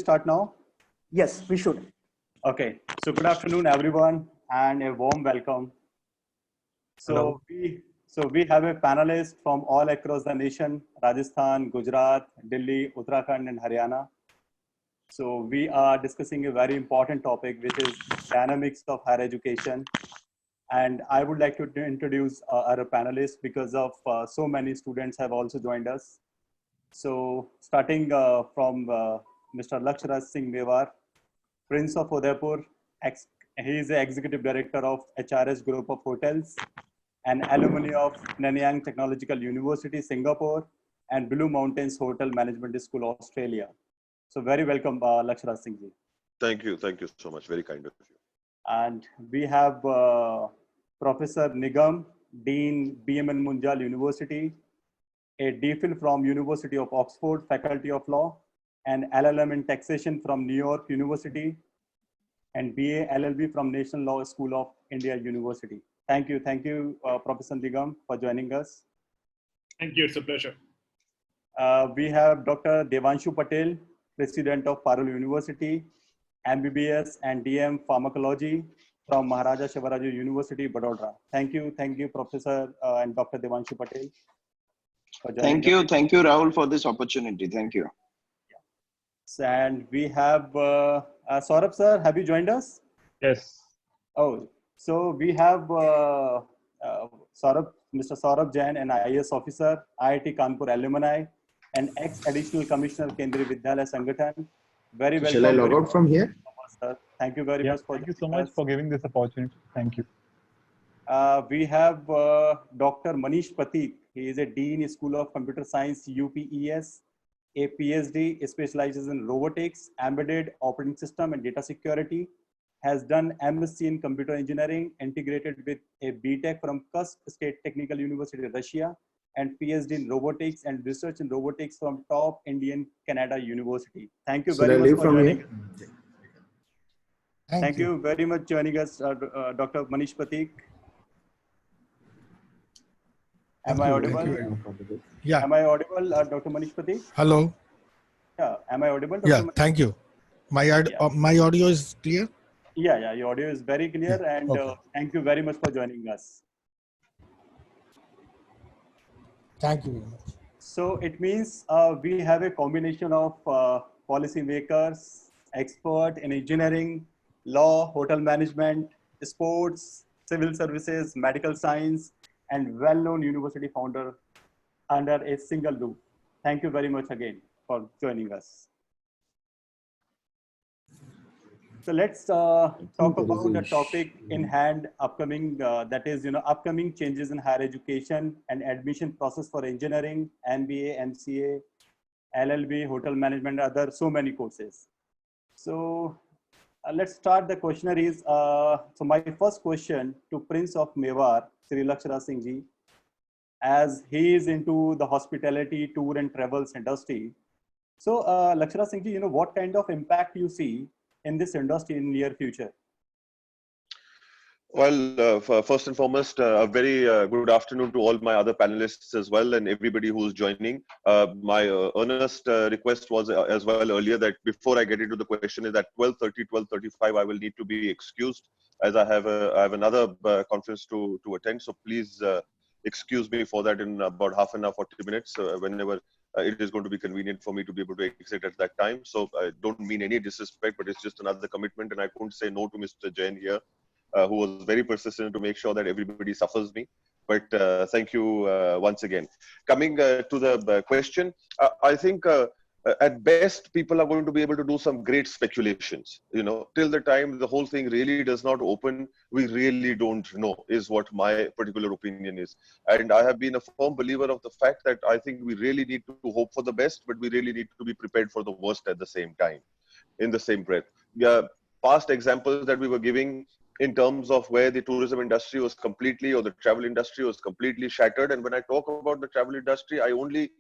Start now? Yes, we should. Okay. So good afternoon, everyone, and a warm welcome. So we have a panelist from all across the nation: Rajasthan, Gujarat, Delhi, Uttarakhand, and Haryana. So we are discussing a very important topic, which is dynamics of higher education. And I would like to introduce our panelists because of so many students have also joined us. So starting from Mr. Lakshyaraj Singh Mewar, Prince of Udaipur. He is the Executive Director of HRS Group of Hotels and alumni of Nanyang Technological University, Singapore, and Blue Mountains Hotel Management School, Australia. So very welcome, Lakshyaraj Singh ji. Thank you so much. Very kind of you. And we have Professor Nigam, Dean BMN Munjal University, a DPhil from University of Oxford, Faculty of Law, and LLM in Taxation from New York University, and BA LLB from National Law School of India University. Thank you, Professor Nigam, for joining us. Thank you, it's a pleasure. We have Dr. Devanshu Patel, President of Parul University, MBBS and DM Pharmacology from Maharaja Shivaraju University, Vadodara. Thank you, Professor and Dr. Devanshu Patel. Thank you, Rahul, for this opportunity. Thank you. And we have Saurabh sir, have you joined us? Yes. Oh, so we have Mr. Saurabh Jain, an IAS officer, IIT-Kanpur alumni, and ex-additional commissioner, Kendriya Vidyalaya Sangathan. Very welcome. Shall I log out from here? Sir. Thank you very much. Thank you so much for giving this opportunity. Thank you. We have Dr. Manish Prateek. He is a Dean School of Computer Science, UPES, a PhD, specializes in robotics, embedded operating system, and data security. Has done MSc in computer engineering, integrated with a B.Tech from Kursk State Technical University, Russia, and PhD in robotics and research in robotics from top Indian Canada University. Thank you very much for joining us. Thank you very much joining us, Dr. Manish Prateek. Am I audible? Yeah. Am I audible, Dr. Manish Prateek? Hello. Yeah. Am I audible, Dr. Yeah. Manish? Thank you. My audio is clear. Yeah. Your audio is very clear, Yeah. and Okay. thank you very much for joining us. Thank you very much. So it means we have a combination of policy makers, expert in engineering, law, hotel management, sports, civil services, medical science, and well-known university founder under a single roof. Thank you very much again for joining us. So let's talk about the topic in hand, upcoming, that is, upcoming changes in higher education and admission process for engineering, MBA, MCA, LLB, hotel management, other so many courses. So let's start. The questionnaire is, so my first question to Prince of Mewar, Shri Lakshyaraj Singh ji, as he is into the hospitality, tour and travels industry. So Lakshyaraj Singh ji, what kind of impact you see in this industry in near future? Well, first and foremost, a very good afternoon to all my other panelists as well, and everybody who's joining. My earnest request was as well earlier that before I get into the question is that 12:30, 12:35, I will need to be excused as I have another conference to attend. So please excuse me for that in about half an hour, 40 minutes, whenever it is going to be convenient for me to be able to exit at that time. So I don't mean any disrespect, but it's just another commitment, and I couldn't say no to Mr. Jain here, who was very persistent to make sure that everybody suffers me. But thank you once again. Coming to the question, I think at best, people are going to be able to do some great speculations. Till the time the whole thing really does not open, we really don't know, is what my particular opinion is. And I have been a firm believer of the fact that I think we really need to hope for the best, but we really need to be prepared for the worst at the same time, in the same breath. Past examples that we were giving in terms of where the tourism industry was completely, or the travel industry was completely shattered. And when I talk about the travel industry, I only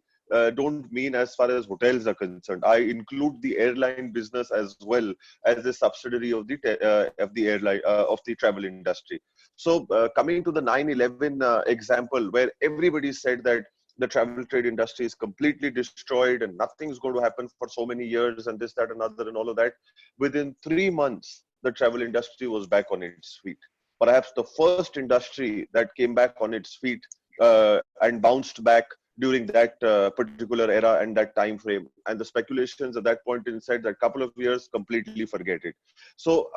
don't mean as far as hotels are concerned. I include the airline business as well as a subsidiary of the travel industry. So coming to the 9/11 example, where everybody said that the travel trade industry is completely destroyed and nothing's going to happen for so many years and this, that, another, and all of that. Within 3 months, the travel industry was back on its feet. Perhaps the first industry that came back on its feet and bounced back during that particular era and that time frame. And the speculations at that point inside that couple of years, completely forget it. So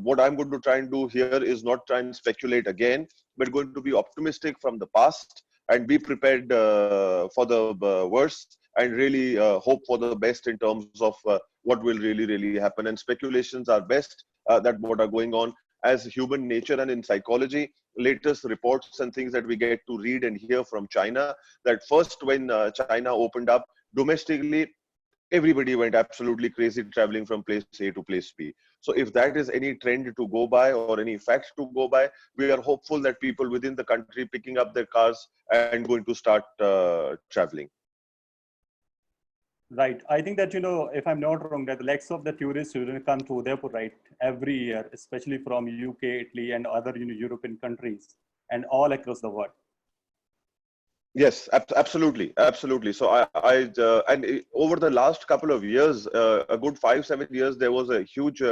what I'm going to try and do here is not try and speculate again, but going to be optimistic from the past and be prepared for the worst and really hope for the best in terms of what will really happen. And speculations are best that what are going on as human nature. And in psychology, latest reports and things that we get to read and hear from China, that first when China opened up domestically, everybody went absolutely crazy traveling from place A to place B. So if that is any trend to go by or any fact to go by, we are hopeful that people within the country picking up their cars and going to start traveling. Right. I think that, if I'm not wrong, that lakhs of the tourists will come to Udaipur, right, every year, especially from UK, Italy, and other European countries, and all across the world. Yes, absolutely. So over the last couple of years, a good 5-7 years, there was a huge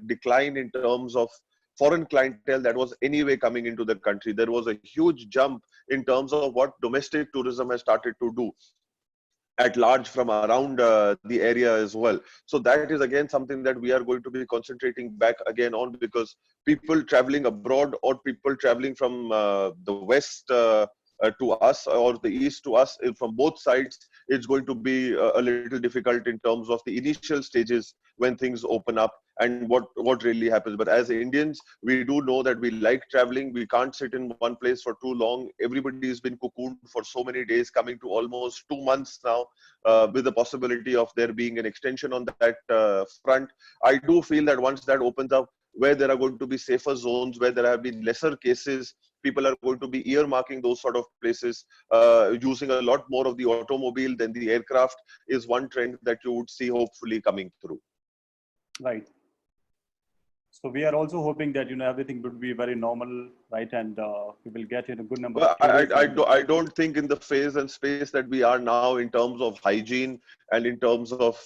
decline in terms of foreign clientele that was anyway coming into the country. There was a huge jump in terms of what domestic tourism has started to do at large from around the area as well. So that is again something that we are going to be concentrating back again on, because people traveling abroad or people traveling from the west to us or the east to us, from both sides, it's going to be a little difficult in terms of the initial stages when things open up and what really happens. But as Indians, we do know that we like traveling. We can't sit in one place for too long. Everybody has been cocooned for so many days, coming to almost 2 months now, with the possibility of there being an extension on that front. I do feel that once that opens up, where there are going to be safer zones, where there have been lesser cases, people are going to be earmarking those sort of places, using a lot more of the automobile than the aircraft, is one trend that you would see hopefully coming through. Right. So we are also hoping that, everything would be very normal, right? And we will get in a good number. Well, I don't think in the phase and space that we are now in terms of hygiene and in terms of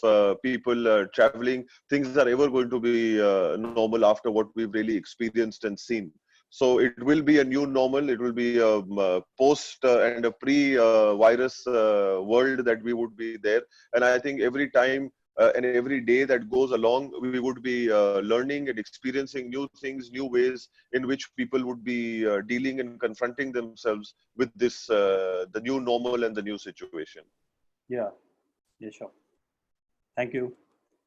people traveling, things are ever going to be normal after what we've really experienced and seen. So it will be a new normal. It will be a post and a pre-virus world that we would be there. And I think every time and every day that goes along, we would be learning and experiencing new things, new ways in which people would be dealing and confronting themselves with this, the new normal and the new situation. Yeah, sure. Thank you.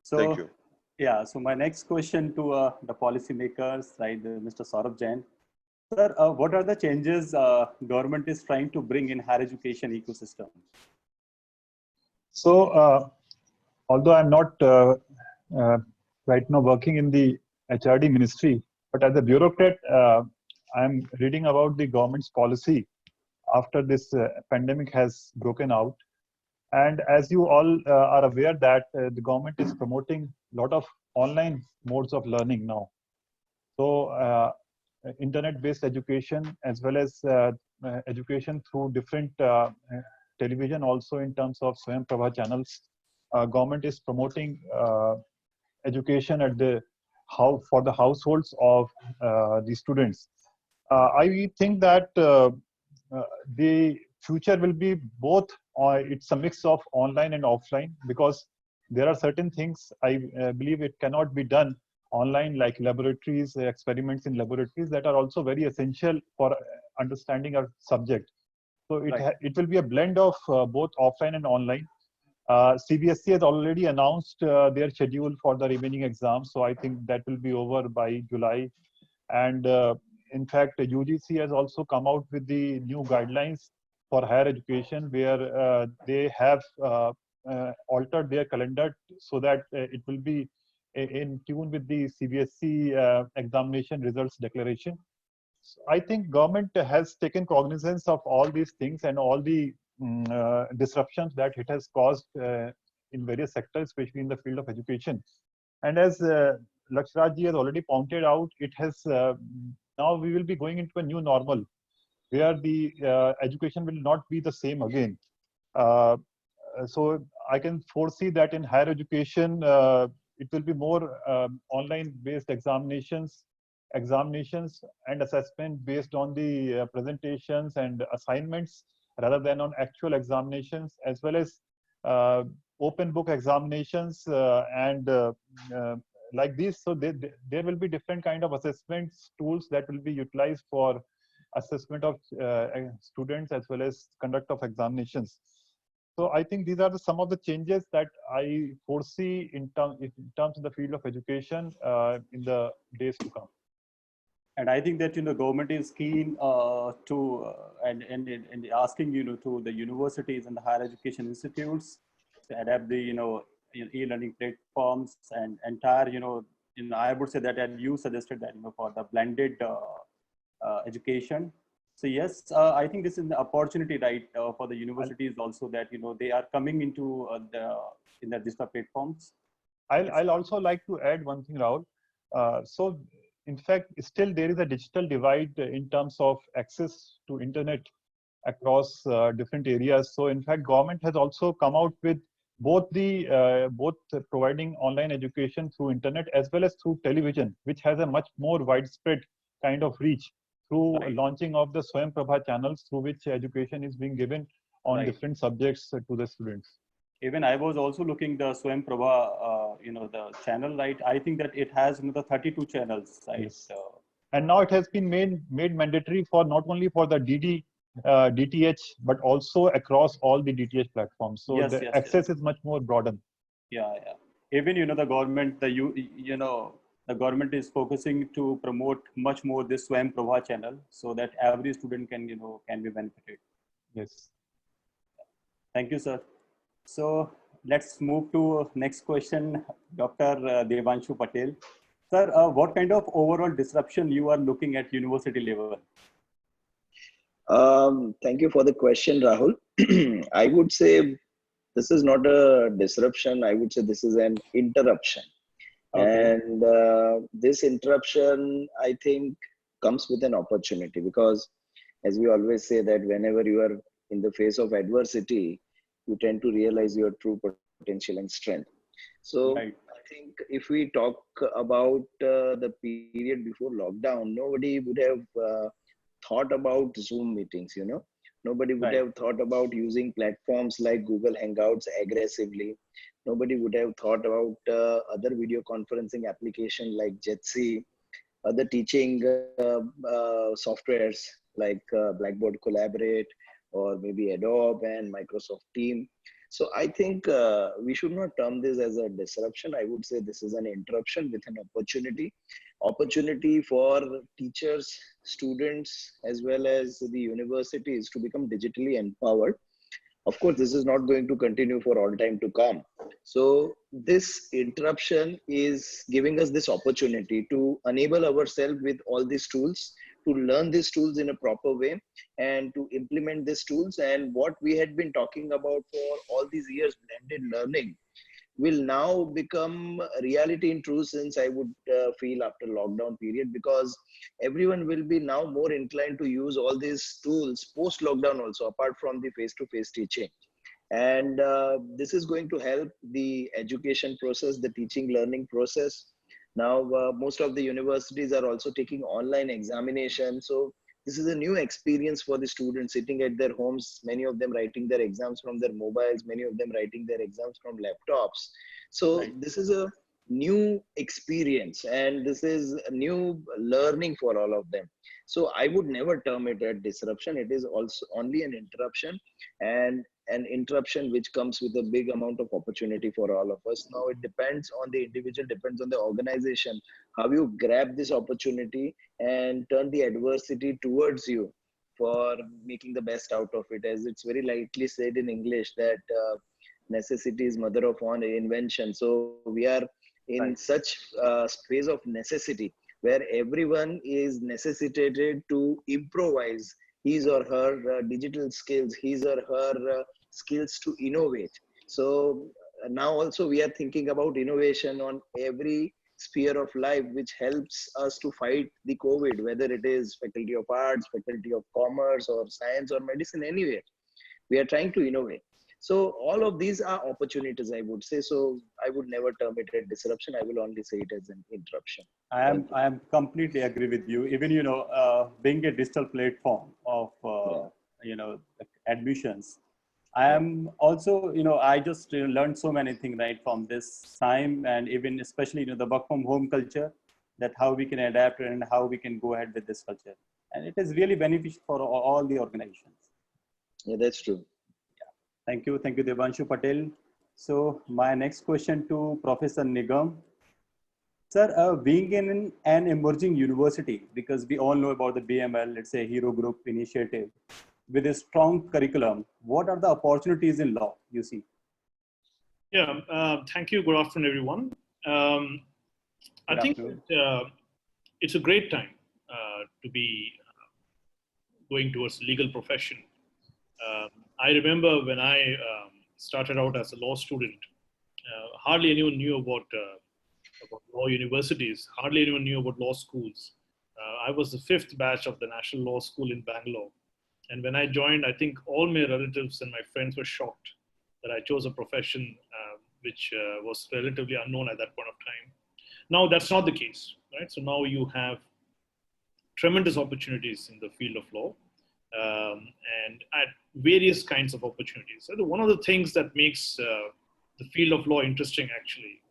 So, Thank you. Yeah, so my next question to the policymakers, right, Mr. Saurabh Jain. Sir, what are the changes government is trying to bring in higher education ecosystem? So, although I'm not right now working in the HRD ministry, but as a bureaucrat, I'm reading about the government's policy after this pandemic has broken out. And as you all are aware that the government is promoting a lot of online modes of learning now. So internet-based education, as well as education through different television, also in terms of Swayam Prabha channels. Government is promoting education at for the households of the students. I think that the future will be both. It's a mix of online and offline, because there are certain things I believe it cannot be done online, like laboratories, experiments in laboratories, that are also very essential for understanding our subject. So it will be a blend of both offline and online. CBSE has already announced their schedule for the remaining exams, so I think that will be over by July. And in fact, UGC has also come out with the new guidelines for higher education, where they have altered their calendar so that it will be in tune with the CBSE examination results declaration. So I think government has taken cognizance of all these things and all the disruptions that it has caused in various sectors, especially in the field of education. And as Lakshyaraj has already pointed out, it has now we will be going into a new normal, where the education will not be the same again. So I can foresee that in higher education, it will be more online-based examinations and assessment based on the presentations and assignments rather than on actual examinations, as well as open book examinations like these. So there will be different kind of assessments tools that will be utilized for assessment of students as well as conduct of examinations. So I think these are some of the changes that I foresee in terms of the field of education in the days to come. And I think that government is keen and asking to the universities and the higher education institutes to adapt the e-learning platforms and entire I would say that, and you suggested that for the blended education. So yes, I think this is an opportunity, right, for the universities also, that they are coming into in the digital platforms. I'll also like to add one thing, Rahul. So in fact, still there is a digital divide in terms of access to internet across different areas. So in fact, government has also come out with both providing online education through internet as well as through television, which has a much more widespread kind of reach through launching of the Swayam Prabha channels, through which education is being given on different subjects to the students. Even I was also looking the Swayam Prabha, the channel, right? I think that it has the 32 channels, right? Yes. And now it has been made mandatory for not only for the DTH, but also across all the DTH platforms. So the access is much more broadened. Yeah. Even the government, the government is focusing to promote much more this Swayam Prabha channel, so that every student can can be benefited. Yes. Thank you, sir. So let's move to next question, Dr. Devanshu Patel. Sir, what kind of overall disruption you are looking at university level? Thank you for the question, Rahul. I would say this is not a disruption. I would say this is an interruption. Okay. And this interruption, I think, comes with an opportunity, because as we always say that whenever you are in the face of adversity, you tend to realize your true potential and strength. So I think if we talk about the period before lockdown, nobody would have thought about Zoom meetings, Nobody would have thought about using platforms like Google Hangouts aggressively. Nobody would have thought about other video conferencing applications like Jitsi, other teaching softwares like Blackboard Collaborate, or maybe Adobe and Microsoft Team. So I think we should not term this as a disruption. I would say this is an interruption with an opportunity for teachers, students, as well as the universities to become digitally empowered. Of course, this is not going to continue for all time to come. So this interruption is giving us this opportunity to enable ourselves with all these tools, to learn these tools in a proper way, and to implement these tools. And what we had been talking about for all these years, blended learning, will now become a reality in true sense, I would feel, after lockdown period, because everyone will be now more inclined to use all these tools post lockdown also, apart from the face-to-face teaching. And this is going to help the education process, the teaching learning process. Now, most of the universities are also taking online examination. So this is a new experience for the students sitting at their homes, many of them writing their exams from their mobiles, many of them writing their exams from laptops. So this is a new experience, and this is a new learning for all of them. So I would never term it a disruption. It is also only an interruption, and an interruption which comes with a big amount of opportunity for all of us. Now it depends on the individual, depends on the organization, how you grab this opportunity and turn the adversity towards you for making the best out of it. As it's very lightly said in English that necessity is mother of all invention. So we are in such a phase of necessity where everyone is necessitated to improvise his or her digital skills, his or her skills to innovate. So now also we are thinking about innovation on every sphere of life, which helps us to fight the COVID, whether it is Faculty of Arts, Faculty of Commerce, or Science, or Medicine, anywhere. We are trying to innovate. So all of these are opportunities, I would say. So I would never term it a disruption. I will only say it as an interruption. I am completely agree with you. Even, being a digital platform of, admissions, I am also, I just learned so many things, right, from this time, and even especially, the work from home culture, that how we can adapt and how we can go ahead with this culture. And it is really beneficial for all the organizations. Yeah, that's true. Thank you, Devanshu Patel. So my next question to Professor Nigam. Sir, being in an emerging university, because we all know about the BML, let's say Hero Group initiative, with a strong curriculum, what are the opportunities in law you see? Yeah, thank you. Good afternoon, everyone. I think it's a great time to be going towards legal profession. I remember when I started out as a law student, hardly anyone knew about law universities, hardly anyone knew about law schools. I was the 5th batch of the National Law School in Bangalore. And when I joined, I think all my relatives and my friends were shocked that I chose a profession which was relatively unknown at that point of time. Now that's not the case, right? So now you have tremendous opportunities in the field of law. And at various kinds of opportunities. So one of the things that makes the field of law interesting actually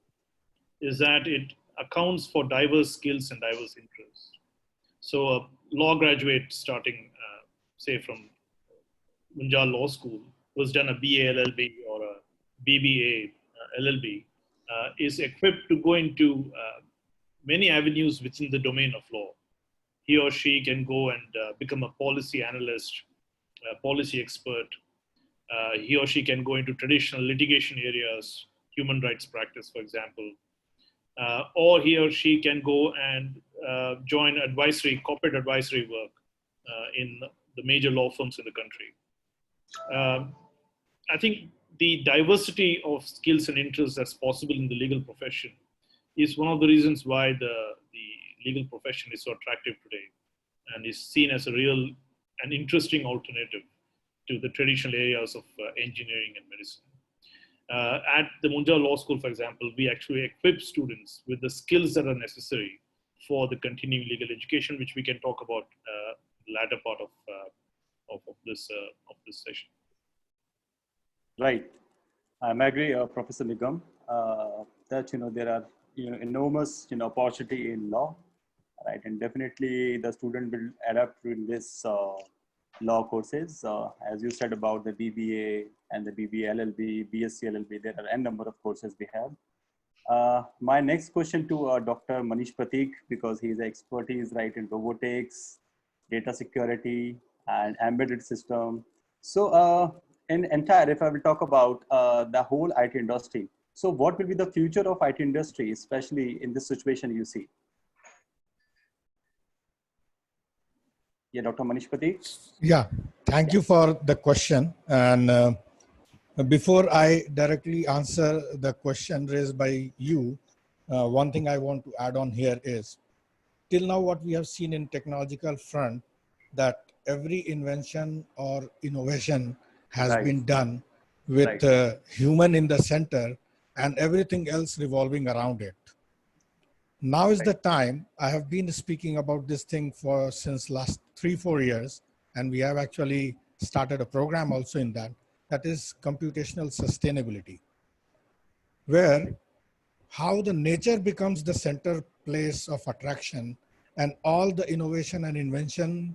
is that it accounts for diverse skills and diverse interests. So a law graduate starting, say from Munjal Law School, who's done a BA LLB or a BBA LLB, is equipped to go into many avenues within the domain of law. He or she can go and become a policy analyst, a policy expert. He or she can go into traditional litigation areas, human rights practice, for example. Or he or she can go and join corporate advisory work in the major law firms in the country. I think the diversity of skills and interests that's possible in the legal profession is one of the reasons why the legal profession is so attractive today and is seen as a real and interesting alternative to the traditional areas of engineering and medicine. At the Munjal Law School, for example, we actually equip students with the skills that are necessary for the continuing legal education, which we can talk about the latter part of this session. Right. I agree, Professor Nigam, that there are enormous opportunity in law, right? And definitely the student will adapt to this law courses, as you said about the BBA and the BBA LLB, BSc LLB. There are n number of courses we have. My next question to Dr. Manish Prateek, because his expertise right in robotics, data security, and embedded system. So in entire, if I will talk about the whole IT industry, so what will be the future of IT industry, especially in this situation you see? Yeah, Dr. Manish Prateek. Yeah, thank you for the question. And before I directly answer the question raised by you, one thing I want to add on here is, till now what we have seen in technological front, that every invention or innovation has been done with human in the center and everything else revolving around it. Now is the time. I have been speaking about this thing since last 3-4 years, and we have actually started a program also in that is computational sustainability, where how the nature becomes the center place of attraction and all the innovation and invention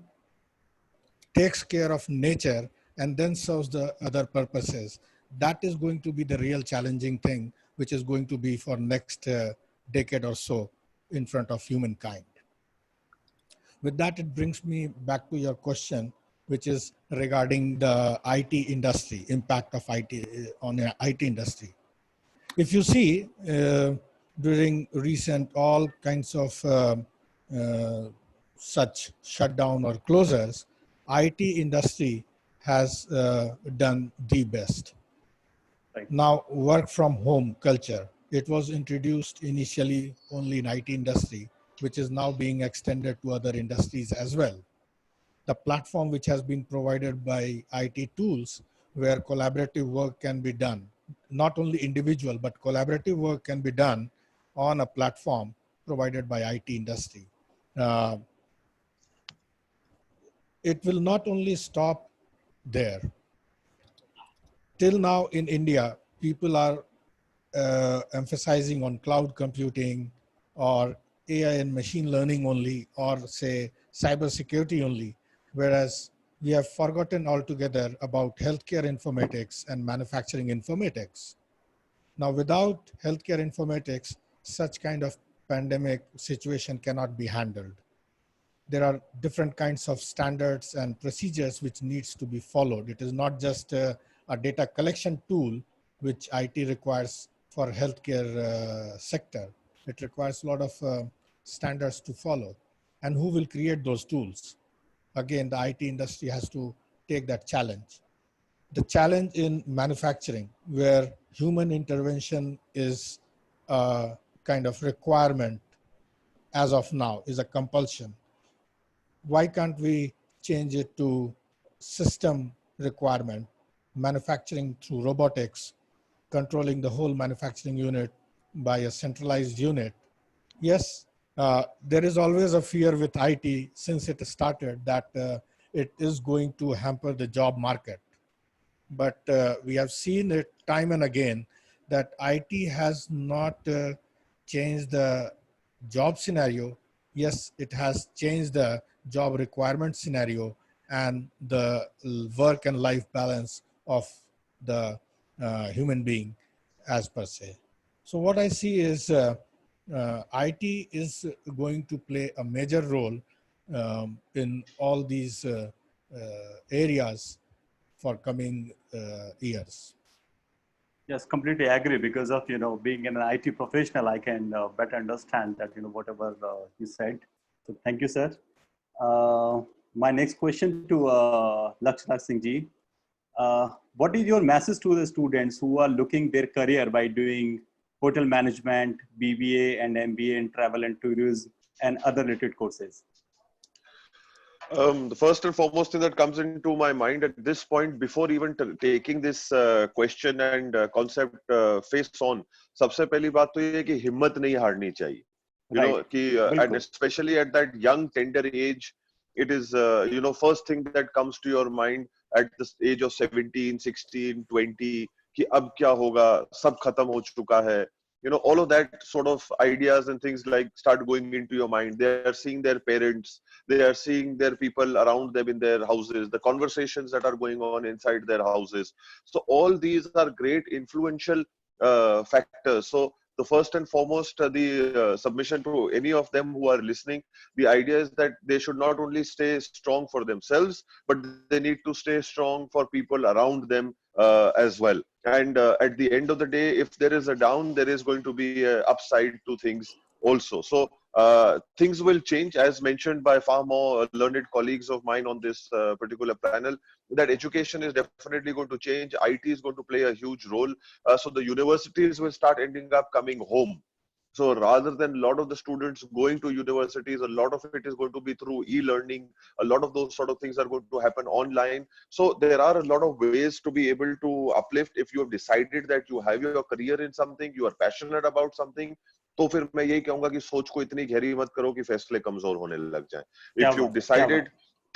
takes care of nature and then serves the other purposes. That is going to be the real challenging thing, which is going to be for next decade or so in front of humankind. With that, it brings me back to your question, which is regarding the IT industry, impact of IT on the IT industry. If you see, during recent all kinds of such shutdown or closures, IT industry has done the best. Now, work from home culture, it was introduced initially only in IT industry, which is now being extended to other industries as well. The platform which has been provided by IT tools where collaborative work can be done. Not only individual, but collaborative work can be done on a platform provided by IT industry. It will not only stop there. Till now in India, people are emphasizing on cloud computing or AI and machine learning only, or say cybersecurity only, whereas we have forgotten altogether about healthcare informatics and manufacturing informatics. Now, without healthcare informatics, such kind of pandemic situation cannot be handled. There are different kinds of standards and procedures which needs to be followed. It is not just a data collection tool which IT requires for healthcare sector. It requires a lot of standards to follow. And who will create those tools? Again, the IT industry has to take that challenge. The challenge in manufacturing, where human intervention is a kind of requirement as of now, is a compulsion. Why can't we change it to system requirement, manufacturing through robotics, controlling the whole manufacturing unit by a centralized unit? Yes, there is always a fear with IT since it started that it is going to hamper the job market. But we have seen it time and again that IT has not changed the job scenario. Yes, it has changed the job requirement scenario and the work and life balance of the human being as per se. So what I see is IT is going to play a major role in all these areas for coming years. Yes, completely agree. Because of being an IT professional, I can better understand that whatever you said. So thank you, sir. My next question to Lakshyaraj Singh ji. What is your message to the students who are looking their career by doing hotel management, BBA and MBA in travel and tourism and other related courses? The first and foremost thing that comes into my mind at this point, before even taking this question and concept face on, सबसे पहली बात तो ये है कि हिम्मत नहीं हारनी चाहिए. You know, and especially at that young tender age, it is first thing that comes to your mind at the age of 17, 16, 20 कि अब क्या होगा, सब खत्म हो चुका है. All of that sort of ideas and things like start going into your mind. They are seeing their parents, they are seeing their people around them in their houses, the conversations that are going on inside their houses. So all these are great influential factors. So the first and foremost, the submission to any of them who are listening, the idea is that they should not only stay strong for themselves, but they need to stay strong for people around them as well. And at the end of the day, if there is a down, there is going to be an upside to things also. So things will change, as mentioned by far more learned colleagues of mine on this particular panel, that education is definitely going to change. IT is going to play a huge role. So the universities will start ending up coming home. So rather than a lot of the students going to universities, a lot of it is going to be through e-learning. A lot of those sort of things are going to happen online. So there are a lot of ways to be able to uplift. If you have decided that you have your career in something, you are passionate about something, तो फिर मैं यही कहूंगा कि सोच को इतनी गहरी मत करो कि फैसले कमजोर होने लग जाएं.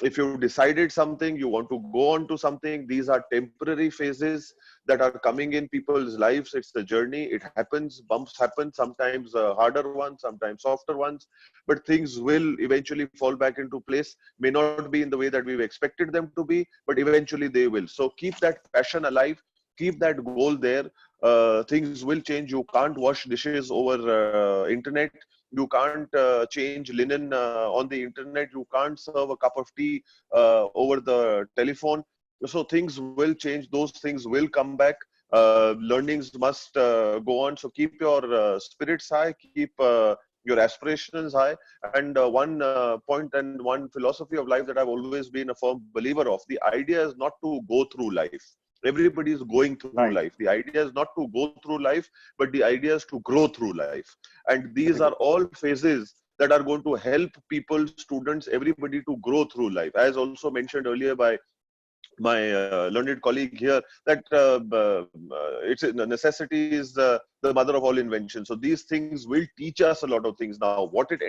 If you've decided something, you want to go on to something, these are temporary phases that are coming in people's lives. It's the journey. It happens, bumps happen, sometimes harder ones, sometimes softer ones, but things will eventually fall back into place. May not be in the way that we've expected them to be, but eventually they will. So keep that passion alive, keep that goal there. Things will change. You can't wash dishes over internet. You can't change linen on the internet. You can't serve a cup of tea over the telephone. So things will change. Those things will come back. Learnings must go on. So keep your spirits high. Keep your aspirations high. And one point and one philosophy of life that I've always been a firm believer of, the idea is not to go through life. Everybody is going through life. The idea is not to go through life, but the idea is to grow through life. And these are all phases that are going to help people, students, everybody to grow through life. As also mentioned earlier by my learned colleague here, that it's a necessity is the mother of all inventions. So these things will teach us a lot of things. Now, what it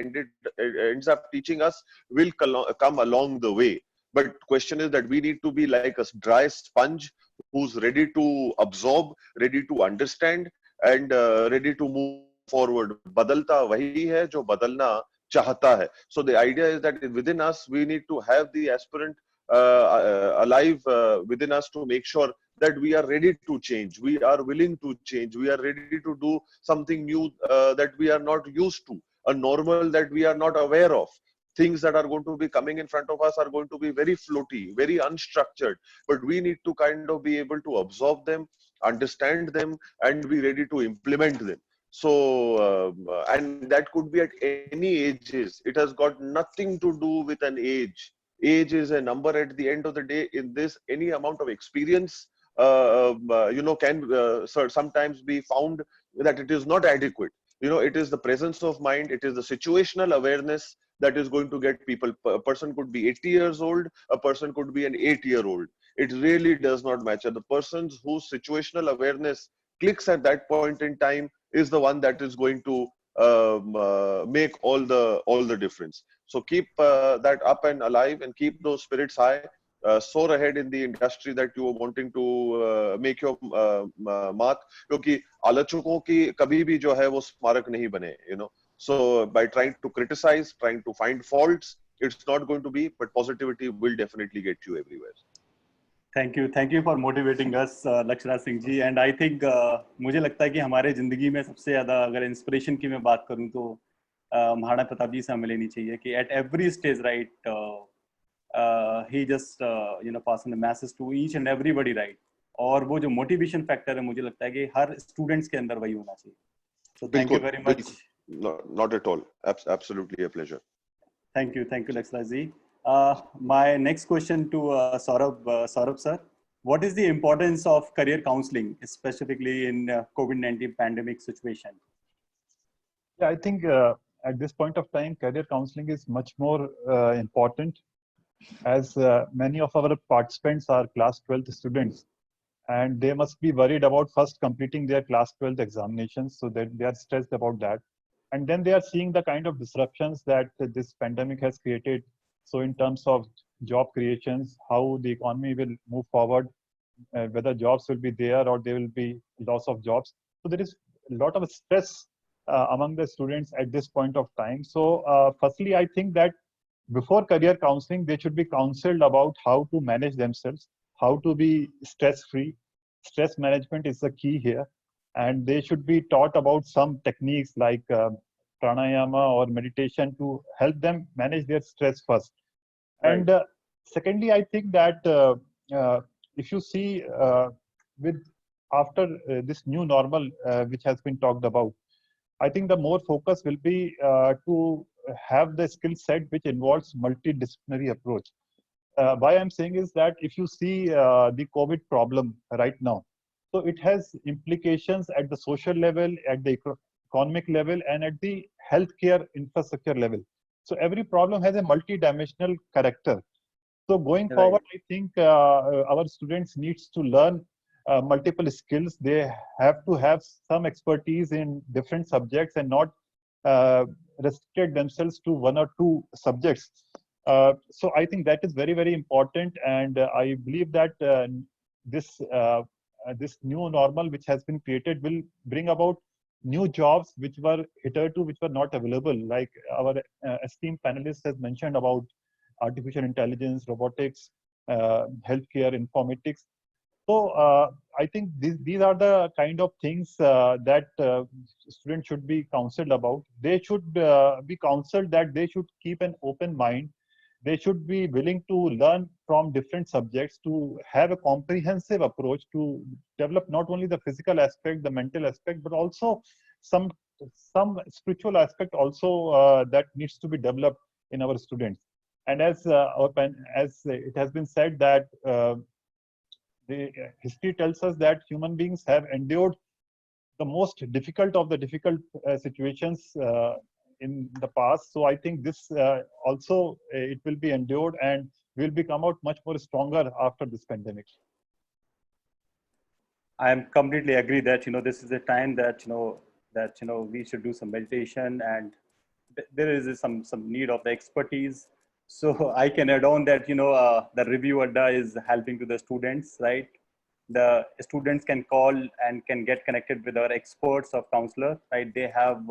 ends up teaching us will come along the way. But question is that we need to be like a dry sponge who's ready to absorb, ready to understand, and ready to move forward. Badalta wahi hai jo badalna chahta hai. So the idea is that within us, we need to have the aspirant alive within us to make sure that we are ready to change, we are willing to change, we are ready to do something new that we are not used to, a normal that we are not aware of. Things that are going to be coming in front of us are going to be very floaty, very unstructured, but we need to kind of be able to absorb them, understand them, and be ready to implement them. So, and that could be at any ages. It has got nothing to do with an age. Age is a number at the end of the day. In this, any amount of experience, can sometimes be found that it is not adequate. It is the presence of mind, it is the situational awareness that is going to get people. A person could be 80 years old, a person could be an 8-year-old. It really does not matter. The persons whose situational awareness clicks at that point in time is the one that is going to make all the difference. So keep that up and alive and keep those spirits high. Soar ahead in the industry that you are wanting to make your mark. क्योंकि आलोचकों की कभी भी जो है वो स्मारक नहीं बने, So by trying to criticize, trying to find faults, it's not going to be, but positivity will definitely get you everywhere. Thank you for motivating us, Lakshyaraj Singh ji. And I think मुझे लगता है कि हमारे जिंदगी में सबसे ज़्यादा अगर इंस्पिरेशन की मैं बात करूँ तो महाराणा प्रताप जी से हमें लेनी चाहिए कि at every stage, right, he just passing the message to each and everybody, right. और वो जो मोटिवेशन फैक्टर है मुझे लगता है कि हर स्टूडेंट्स के अंदर वही होना चाहिए. So thank you very much. Not at all. Absolutely a pleasure. Thank you, Lakshyaraj ji. My next question to Saurabh sir. What is the importance of career counseling, specifically in COVID-19 pandemic situation? Yeah, I think at this point of time, career counseling is much more important, as many of our participants are class 12th students, and they must be worried about first completing their class 12th examinations, so that they are stressed about that. And then they are seeing the kind of disruptions that this pandemic has created. So in terms of job creations, how the economy will move forward, whether jobs will be there or there will be loss of jobs. So there is a lot of stress among the students at this point of time. So firstly, I think that before career counseling, they should be counseled about how to manage themselves, how to be stress-free. Stress management is the key here. And they should be taught about some techniques like pranayama or meditation to help them manage their stress first. Right. And secondly, I think that if you see after this new normal which has been talked about, I think the more focus will be to have the skill set which involves multidisciplinary approach. Why I'm saying is that if you see the COVID problem right now, so it has implications at the social level, at the economic level, and at the healthcare infrastructure level. So every problem has a multi-dimensional character. So going forward, I think our students needs to learn multiple skills. They have to have some expertise in different subjects and not restrict themselves to one or two subjects. So I think that is very, very important. And I believe that this new normal which has been created will bring about new jobs which were hitherto which were not available. Like our esteemed panelist has mentioned about artificial intelligence, robotics, healthcare, informatics. So I think these are the kind of things that students should be counseled about. They should be counseled that they should keep an open mind. They should be willing to learn from different subjects, to have a comprehensive approach, to develop not only the physical aspect, the mental aspect, but also some spiritual aspect also that needs to be developed in our students. And as it has been said that the history tells us that human beings have endured the most difficult of the difficult situations in the past. So I think this also it will be endured, and will we come out much more stronger after this pandemic? I am completely agree that this is a time that we should do some meditation, and there is some need of the expertise. So I can add on that the ReviewAdda is helping to the students, right? The students can call and can get connected with our experts of counselor, right? They have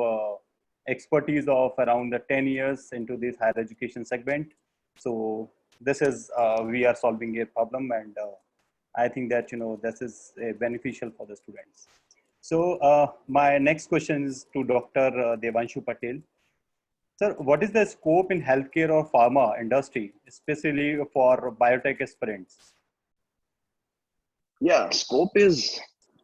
expertise of around 10 years into this higher education segment. So this is we are solving a problem, and I think that this is beneficial for the students. So my next question is to Dr. Devanshu Patel. Sir, what is the scope in healthcare or pharma industry, especially for biotech aspirants? Yeah, scope is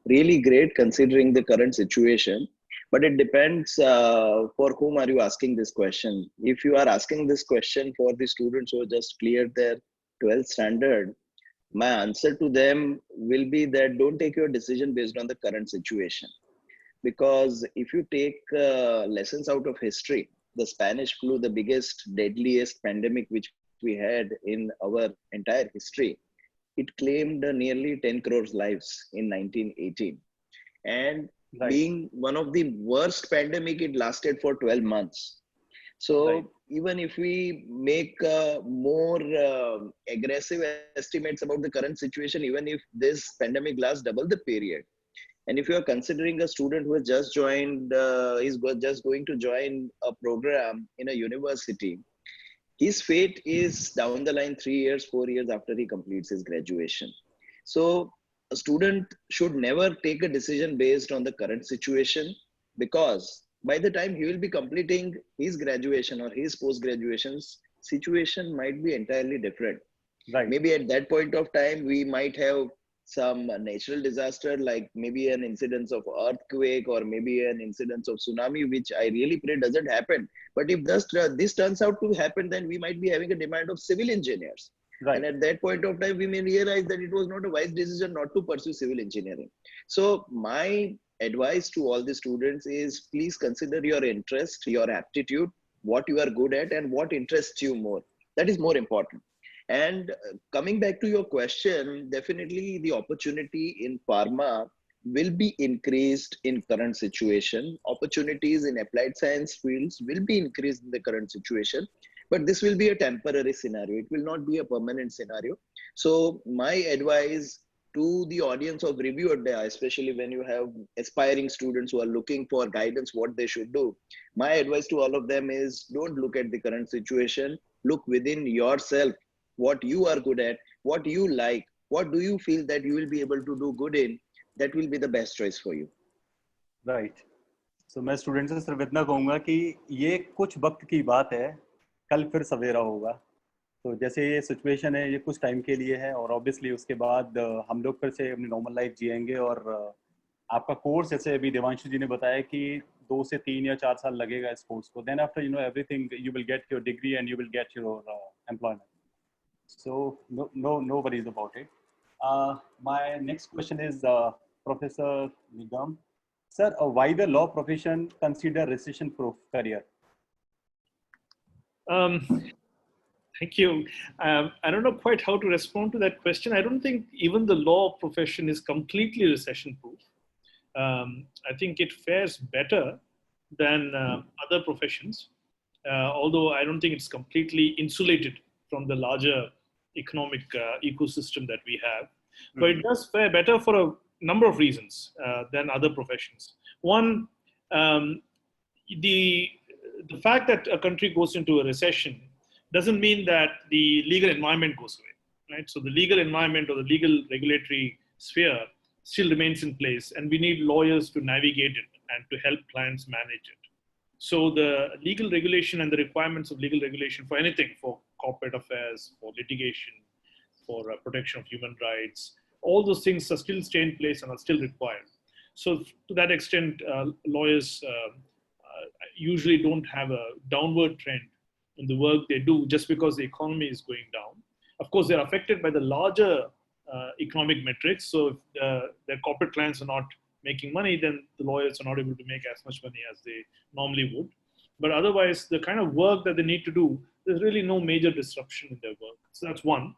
really great considering the current situation, but it depends for whom are you asking this question. If you are asking this question for the students who just cleared their 12th standard, my answer to them will be that don't take your decision based on the current situation. Because if you take lessons out of history, the Spanish flu, the biggest, deadliest pandemic which we had in our entire history, it claimed nearly 10 crores lives in 1918. And Right. being one of the worst pandemic, it lasted for 12 months. So Right. even if we make more aggressive estimates about the current situation, even if this pandemic lasts double the period, and if you are considering a student who has just joined, just going to join a program in a university, his fate is down the line 3 years, 4 years after he completes his graduation. So a student should never take a decision based on the current situation, because by the time he will be completing his graduation or his post-graduation, situation might be entirely different. Right. Maybe at that point of time, we might have some natural disaster, like maybe an incidence of earthquake or maybe an incidence of tsunami, which I really pray doesn't happen. But if this turns out to happen, then we might be having a demand of civil engineers. Right. And at that point of time, we may realize that it was not a wise decision not to pursue civil engineering. So my advice to all the students is, please consider your interest, your aptitude, what you are good at and what interests you more. That is more important. And coming back to your question, definitely the opportunity in pharma will be increased in current situation. Opportunities in applied science fields will be increased in the current situation, but this will be a temporary scenario. It will not be a permanent scenario. So my advice to the audience of ReviewAdda, especially when you have aspiring students who are looking for guidance, what they should do, my advice to all of them is, don't look at the current situation, look within yourself, what you are good at, what you like, what do you feel that you will be able to do good in, that will be the best choice for you. Right. So मैं student से सिर्फ इतना कहूँगा कि ये कुछ वक्त की बात है, कल फिर सवेरा होगा. तो जैसे ये सिचुएशन है, ये कुछ टाइम के लिए है, और ऑब्वियसली उसके बाद हम लोग फिर से अपनी नॉर्मल लाइफ जिएंगे. और आपका कोर्स, जैसे अभी देवांशु जी ने बताया कि 2 से 3 या 4 साल लगेगा इस कोर्स को. Then after everything you will get your degree and you will get your employment. So no worries about it. My next question is Professor Nigam. Sir, why the law profession consider recession-proof career? Thank you. I don't know quite how to respond to that question. I don't think even the law profession is completely recession-proof. I think it fares better than other professions, although I don't think it's completely insulated from the larger economic ecosystem that we have. But it does fare better for a number of reasons than other professions. One, the fact that a country goes into a recession doesn't mean that the legal environment goes away, right? So the legal environment or the legal regulatory sphere still remains in place, and we need lawyers to navigate it and to help clients manage it. So the legal regulation and the requirements of legal regulation for anything, for corporate affairs, for litigation, for protection of human rights, all those things are still stay in place and are still required. So to that extent, lawyers usually don't have a downward trend in the work they do just because the economy is going down. Of course, they're affected by the larger economic metrics. So if their corporate clients are not making money, then the lawyers are not able to make as much money as they normally would. But otherwise, the kind of work that they need to do, there's really no major disruption in their work. So that's one.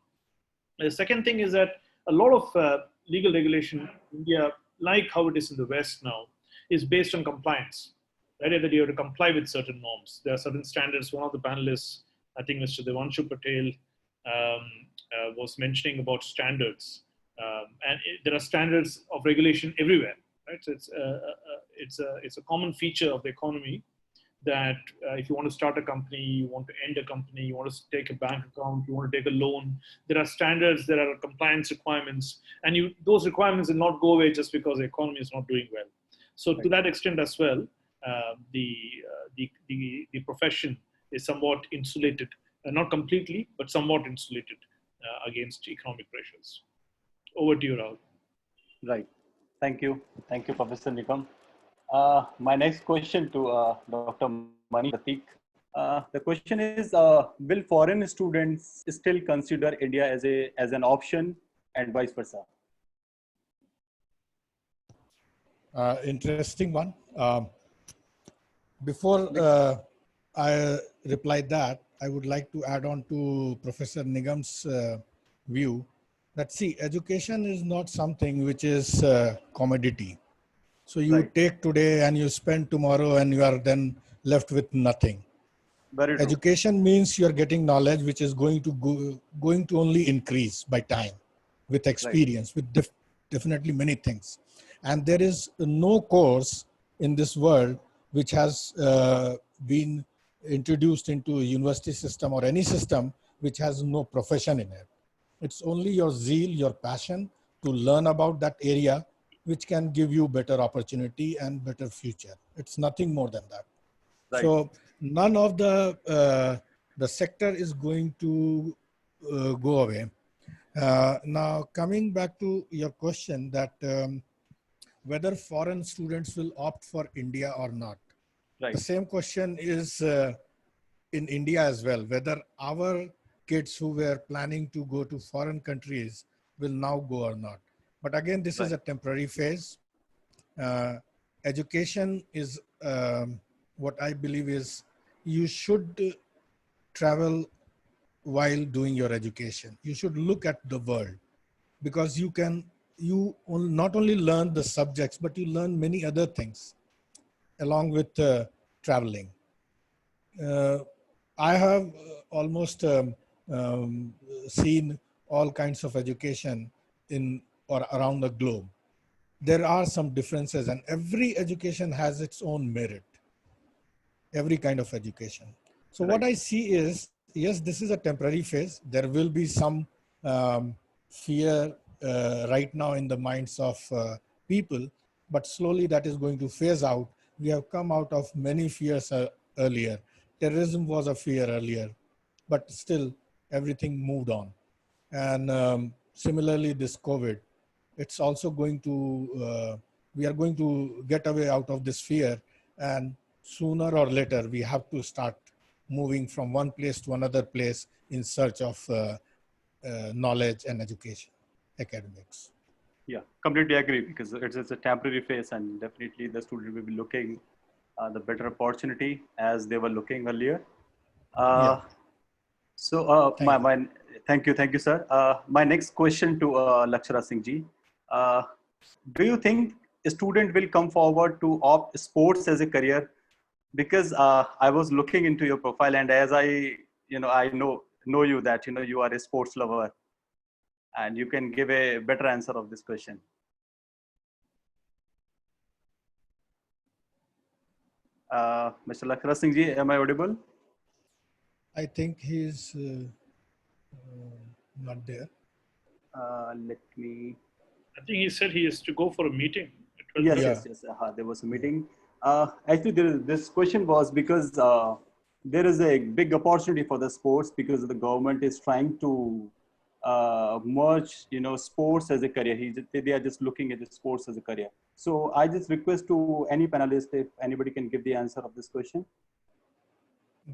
The second thing is that a lot of legal regulation in India, like how it is in the West now, is based on compliance. Right? That you have to comply with certain norms. There are certain standards. One of the panelists, I think Mr. Devanshu Patel, was mentioning about standards. There are standards of regulation everywhere. Right? So it's a common feature of the economy that if you want to start a company, you want to end a company, you want to take a bank account, you want to take a loan, there are standards, there are compliance requirements, and those requirements will not go away just because the economy is not doing well. So to that extent as well, the profession is somewhat insulated, not completely, but somewhat insulated against economic pressures. Over to you, Rahul. Right. Thank you. Thank you, Professor Nigam. My next question to Dr. Manish Prateek. The question is, will foreign students still consider India as an option and vice versa? Interesting one. Before I reply that, I would like to add on to Professor Nigam's view that, see, education is not something which is commodity. So you take today and you spend tomorrow and you are then left with nothing. Very true. Education means you are getting knowledge which is going to only increase by time, with experience, with definitely many things. And there is no course in this world which has been introduced into a university system or any system which has no profession in it. It's only your zeal, your passion to learn about that area which can give you better opportunity and better future. It's nothing more than that. Right. So none of the sector is going to go away. Now, coming back to your question that whether foreign students will opt for India or not. Right. The same question is in India as well, whether our kids who were planning to go to foreign countries will now go or not. But again, this is a temporary phase. Education is what I believe is you should travel while doing your education. You should look at the world because you not only learn the subjects, but you learn many other things along with traveling. I have almost seen all kinds of education in or around the globe. There are some differences and every education has its own merit, every kind of education. So what I see is, yes, this is a temporary phase. There will be some fear right now in the minds of people, but slowly that is going to phase out. We have come out of many fears earlier. Terrorism was a fear earlier, but still everything moved on. And similarly, this COVID, it's also going to, we are going to get away out of this fear, and sooner or later we have to start moving from one place to another place in search of knowledge and education, academics. Yeah, completely agree, because it's a temporary phase and definitely the student will be looking the better opportunity as they were looking earlier. So thank you, sir. My next question to Lakshyaraj Singh ji. Do you think a student will come forward to opt sports as a career? Because I was looking into your profile, and as I know you that you are a sports lover, and you can give a better answer of this question. Mr. Lakshyaraj Singh ji, am I audible? I think he's not there. Let me. I think he said he has to go for a meeting. Yes. There was a meeting. Actually, this question was because there is a big opportunity for the sports, because the government is trying to merge, sports as a career. They are just looking at the sports as a career. So I just request to any panelist if anybody can give the answer of this question.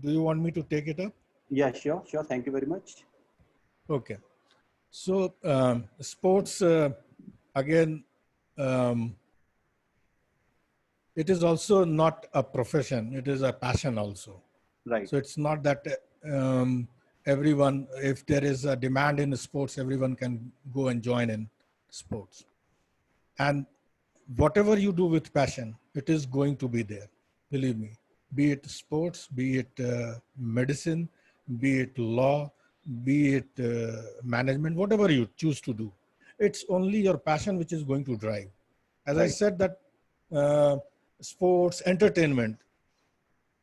Do you want me to take it up? Yeah, sure. Thank you very much. Okay. So sports, again, it is also not a profession, it is a passion also. Right. So it's not that everyone, if there is a demand in sports, everyone can go and join in sports. And whatever you do with passion, it is going to be there, believe me. Be it sports, be it medicine, be it law, be it management, whatever you choose to do. It's only your passion which is going to drive. As I said that sports, entertainment.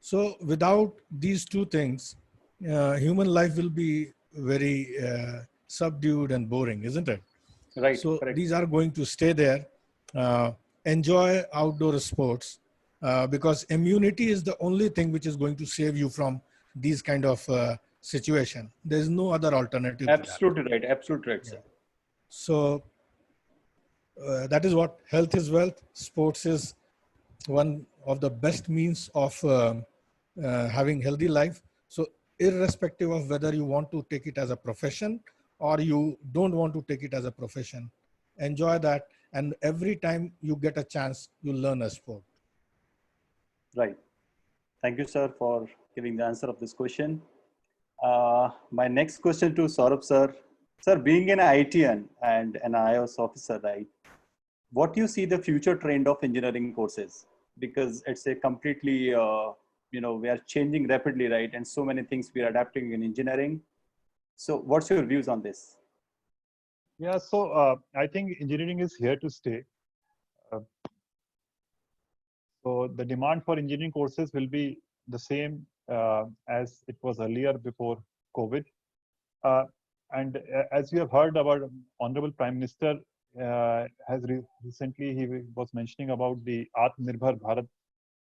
So without these two things, human life will be very subdued and boring, isn't it? Right. So Correct. these are going to stay there. Enjoy outdoor sports because immunity is the only thing which is going to save you from these kind of situation. There's no other alternative. Absolutely right. Absolutely right, sir. So that is what health is wealth. Sports is one of the best means of having healthy life. So irrespective of whether you want to take it as a profession or you don't want to take it as a profession, enjoy that. And every time you get a chance, you learn a sport. Right. Thank you, sir, for giving the answer of this question. My next question to Saurabh, sir. Sir, being an IITian and an IIS officer, right? What do you see the future trend of engineering courses? Because it's a completely, we are changing rapidly, right? And so many things we are adapting in engineering. So what's your views on this? Yeah, so I think engineering is here to stay. So the demand for engineering courses will be the same as it was earlier before COVID. And as you have heard about Honorable Prime Minister recently, he was mentioning about the Atmanirbhar Bharat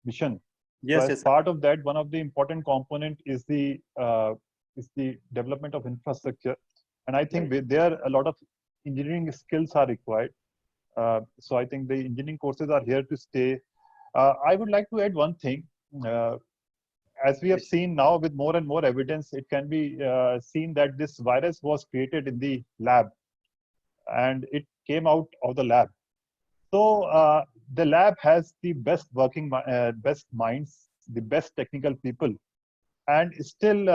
mission. Yes, so as part of that, one of the important component is the development of infrastructure. And I think there a lot of engineering skills are required. So I think the engineering courses are here to stay. I would like to add one thing. As we have seen now with more and more evidence, it can be seen that this virus was created in the lab and it came out of the lab. So the lab has the best best minds, the best technical people, and still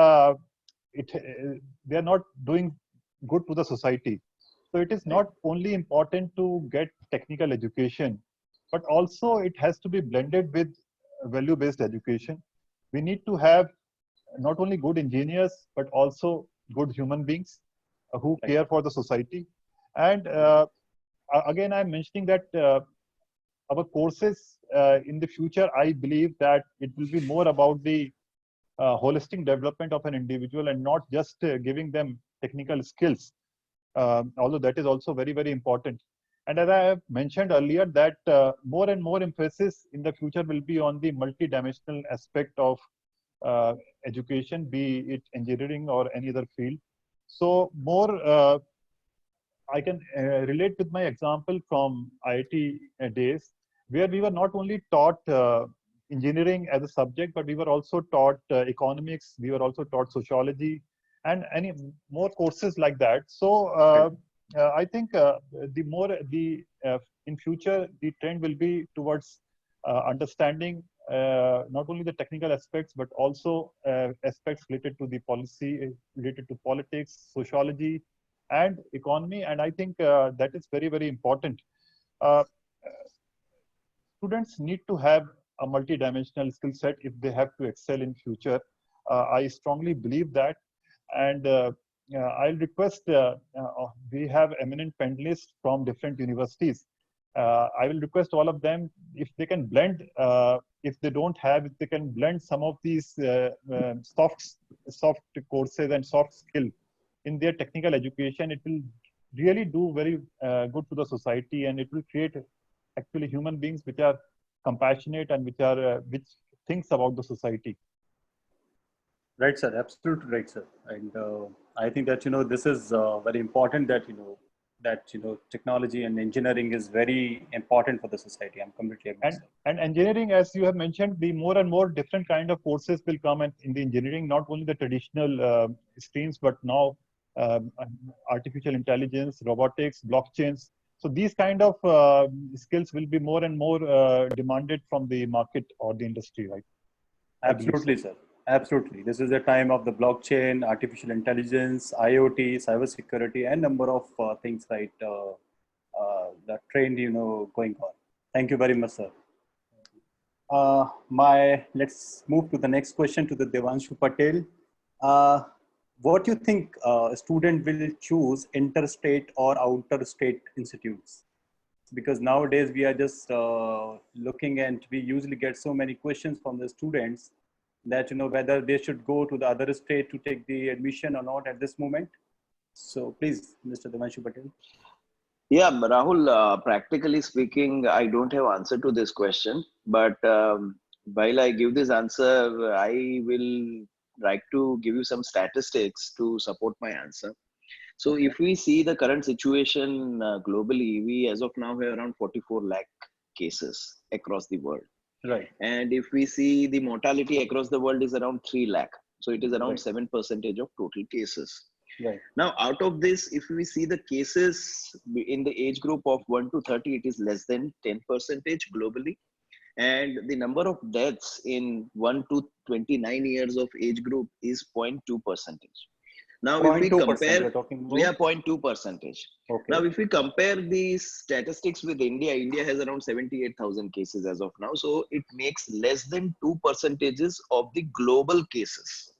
they are not doing good to the society. So it is not only important to get technical education, but also it has to be blended with value-based education. We need to have not only good engineers, but also good human beings who care for the society. And again, I'm mentioning that our courses in the future, I believe that it will be more about the holistic development of an individual and not just giving them technical skills, although that is also very, very important. And as I have mentioned earlier, that more and more emphasis in the future will be on the multidimensional aspect of education, be it engineering or any other field. So more, I can relate with my example from IIT days, where we were not only taught engineering as a subject, but we were also taught economics, we were also taught sociology, and any more courses like that. So I think in future, the trend will be towards understanding not only the technical aspects, but also aspects related to the policy, related to politics, sociology, and economy. And I think that is very, very important. Students need to have a multidimensional skill set if they have to excel in future. I strongly believe that. And I'll request, we have eminent panelists from different universities. I will request all of them, if they can blend, if they can blend some of these soft courses and soft skill in their technical education. It will really do very good to the society, and it will create actually human beings which are compassionate and which thinks about the society. Right, sir. Absolutely right, sir. And I think that, this is very important that, technology and engineering is very important for the society. I'm completely agree. And engineering, as you have mentioned, the more and more different kind of courses will come in the engineering, not only the traditional streams, but now artificial intelligence, robotics, blockchains. So these kind of skills will be more and more demanded from the market or the industry, right? Absolutely, sir. Absolutely. This is the time of the blockchain, artificial intelligence, IoT, cybersecurity, and number of things, right? The trend, going on. Thank you very much, sir. Let's move to the next question to the Devanshu Patel. What do you think a student will choose interstate or outer state institutes? Because nowadays we are just looking, and we usually get so many questions from the students that whether they should go to the other state to take the admission or not at this moment. So please, Mr. Devanshu Patel. Yeah, Rahul, practically speaking, I don't have answer to this question, but while I give this answer, I will like to give you some statistics to support my answer. So Okay. if we see the current situation globally, we as of now have around 44 lakh cases across the world. Right. And if we see the mortality across the world is around 3 lakh. So it is around Right. 7% of total cases. Right. Now, out of this, if we see the cases in the age group of 1 to 30, it is less than 10% globally. And the number of deaths in 1 to 29 years of age group is 0.2%. Now, if we 0.2% compare, you're talking about? yeah, 0.2%. Okay. Now, if we compare these statistics with India, India has around 78,000 cases as of now. So it makes less than 2% of the global cases.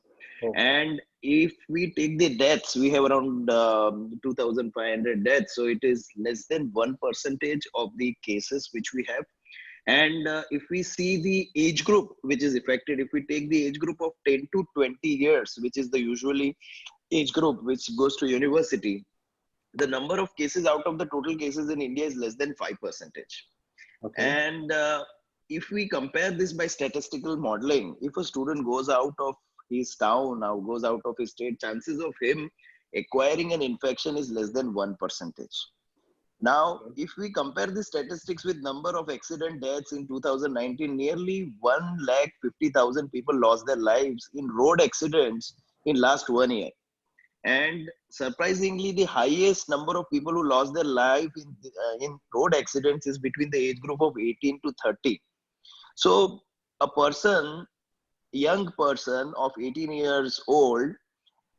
Okay. And if we take the deaths, we have around 2,500 deaths. So it is less than 1% of the cases which we have. And if we see the age group which is affected, if we take the age group of 10 to 20 years, which is the usually age group which goes to university, the number of cases out of the total cases in India is less than 5%. Okay. And if we compare this by statistical modeling, if a student goes out of his town, now goes out of his state, chances of him acquiring an infection is less than 1%. Now, if we compare the statistics with number of accident deaths in 2019, nearly 150,000 people lost their lives in road accidents in last 1 year. And surprisingly, the highest number of people who lost their life in road accidents is between the age group of 18 to 30. So a young person of 18 years old,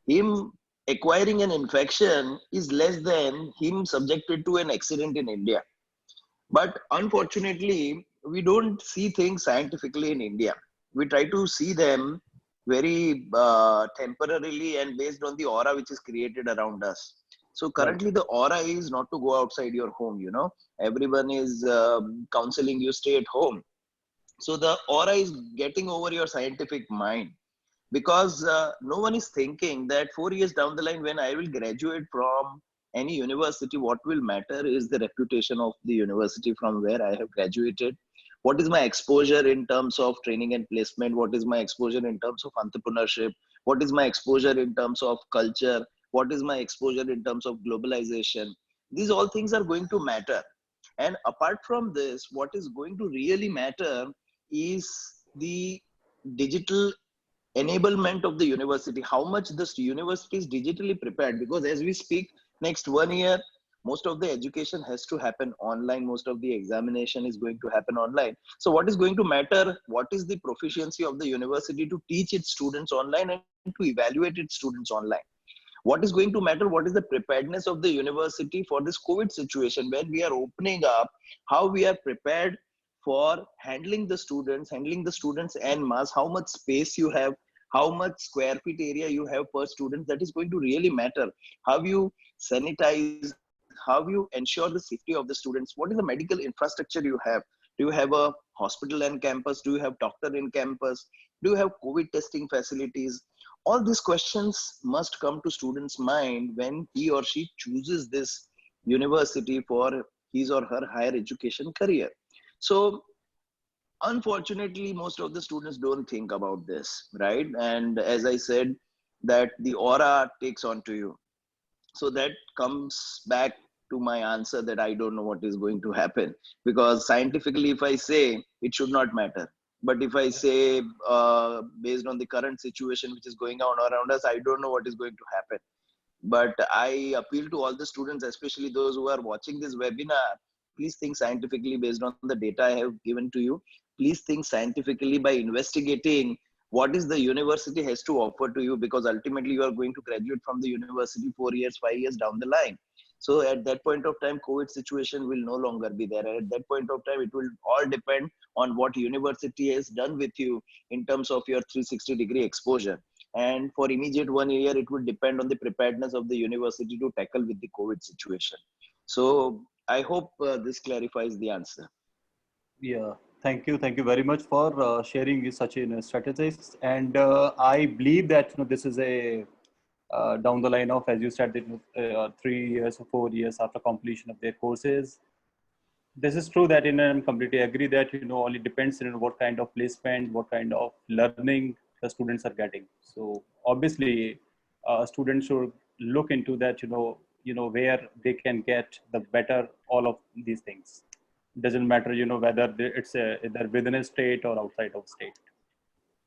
him acquiring an infection is less than him subjected to an accident in India. But unfortunately, we don't see things scientifically in India. We try to see them very temporarily and based on the aura which is created around us. So currently the aura is not to go outside your home, everyone is counseling you stay at home. So the aura is getting over your scientific mind, because no one is thinking that 4 years down the line, when I will graduate from any university, what will matter is the reputation of the university from where I have graduated. What is my exposure in terms of training and placement? What is my exposure in terms of entrepreneurship? What is my exposure in terms of culture? What is my exposure in terms of globalization? These all things are going to matter. And apart from this, what is going to really matter is the digital enablement of the university, how much this university is digitally prepared. Because as we speak, next 1 year, most of the education has to happen online. Most of the examination is going to happen online. So what is going to matter? What is the proficiency of the university to teach its students online and to evaluate its students online? What is going to matter? What is the preparedness of the university for this COVID situation when we are opening up? How we are prepared for handling the students en masse, how much space you have, how much square feet area you have per student, that is going to really matter. How you sanitize, how you ensure the safety of the students, what is the medical infrastructure you have? Do you have a hospital on campus? Do you have doctor in campus? Do you have COVID testing facilities? All these questions must come to students' mind when he or she chooses this university for his or her higher education career. So unfortunately, most of the students don't think about this, right? And as I said, that the aura takes on to you. So that comes back to my answer that I don't know what is going to happen. Because scientifically, if I say, it should not matter. But if I say, based on the current situation which is going on around us, I don't know what is going to happen. But I appeal to all the students, especially those who are watching this webinar, please think scientifically based on the data I have given to you. Please think scientifically by investigating what is the university has to offer to you, because ultimately you are going to graduate from the university 4 years, 5 years down the line. So at that point of time, COVID situation will no longer be there. At that point of time, it will all depend on what university has done with you in terms of your 360-degree exposure. And for immediate 1 year, it will depend on the preparedness of the university to tackle with the COVID situation. So I hope this clarifies the answer. Yeah, thank you very much for sharing such a strategies. And I believe that this is a down the line of, as you said, 3 years or 4 years after completion of their courses. This is true that I completely agree that all it depends on what kind of placement, what kind of learning the students are getting. So obviously, students should look into that. Where they can get the better all of these things. Doesn't matter whether it's either within a state or outside of state.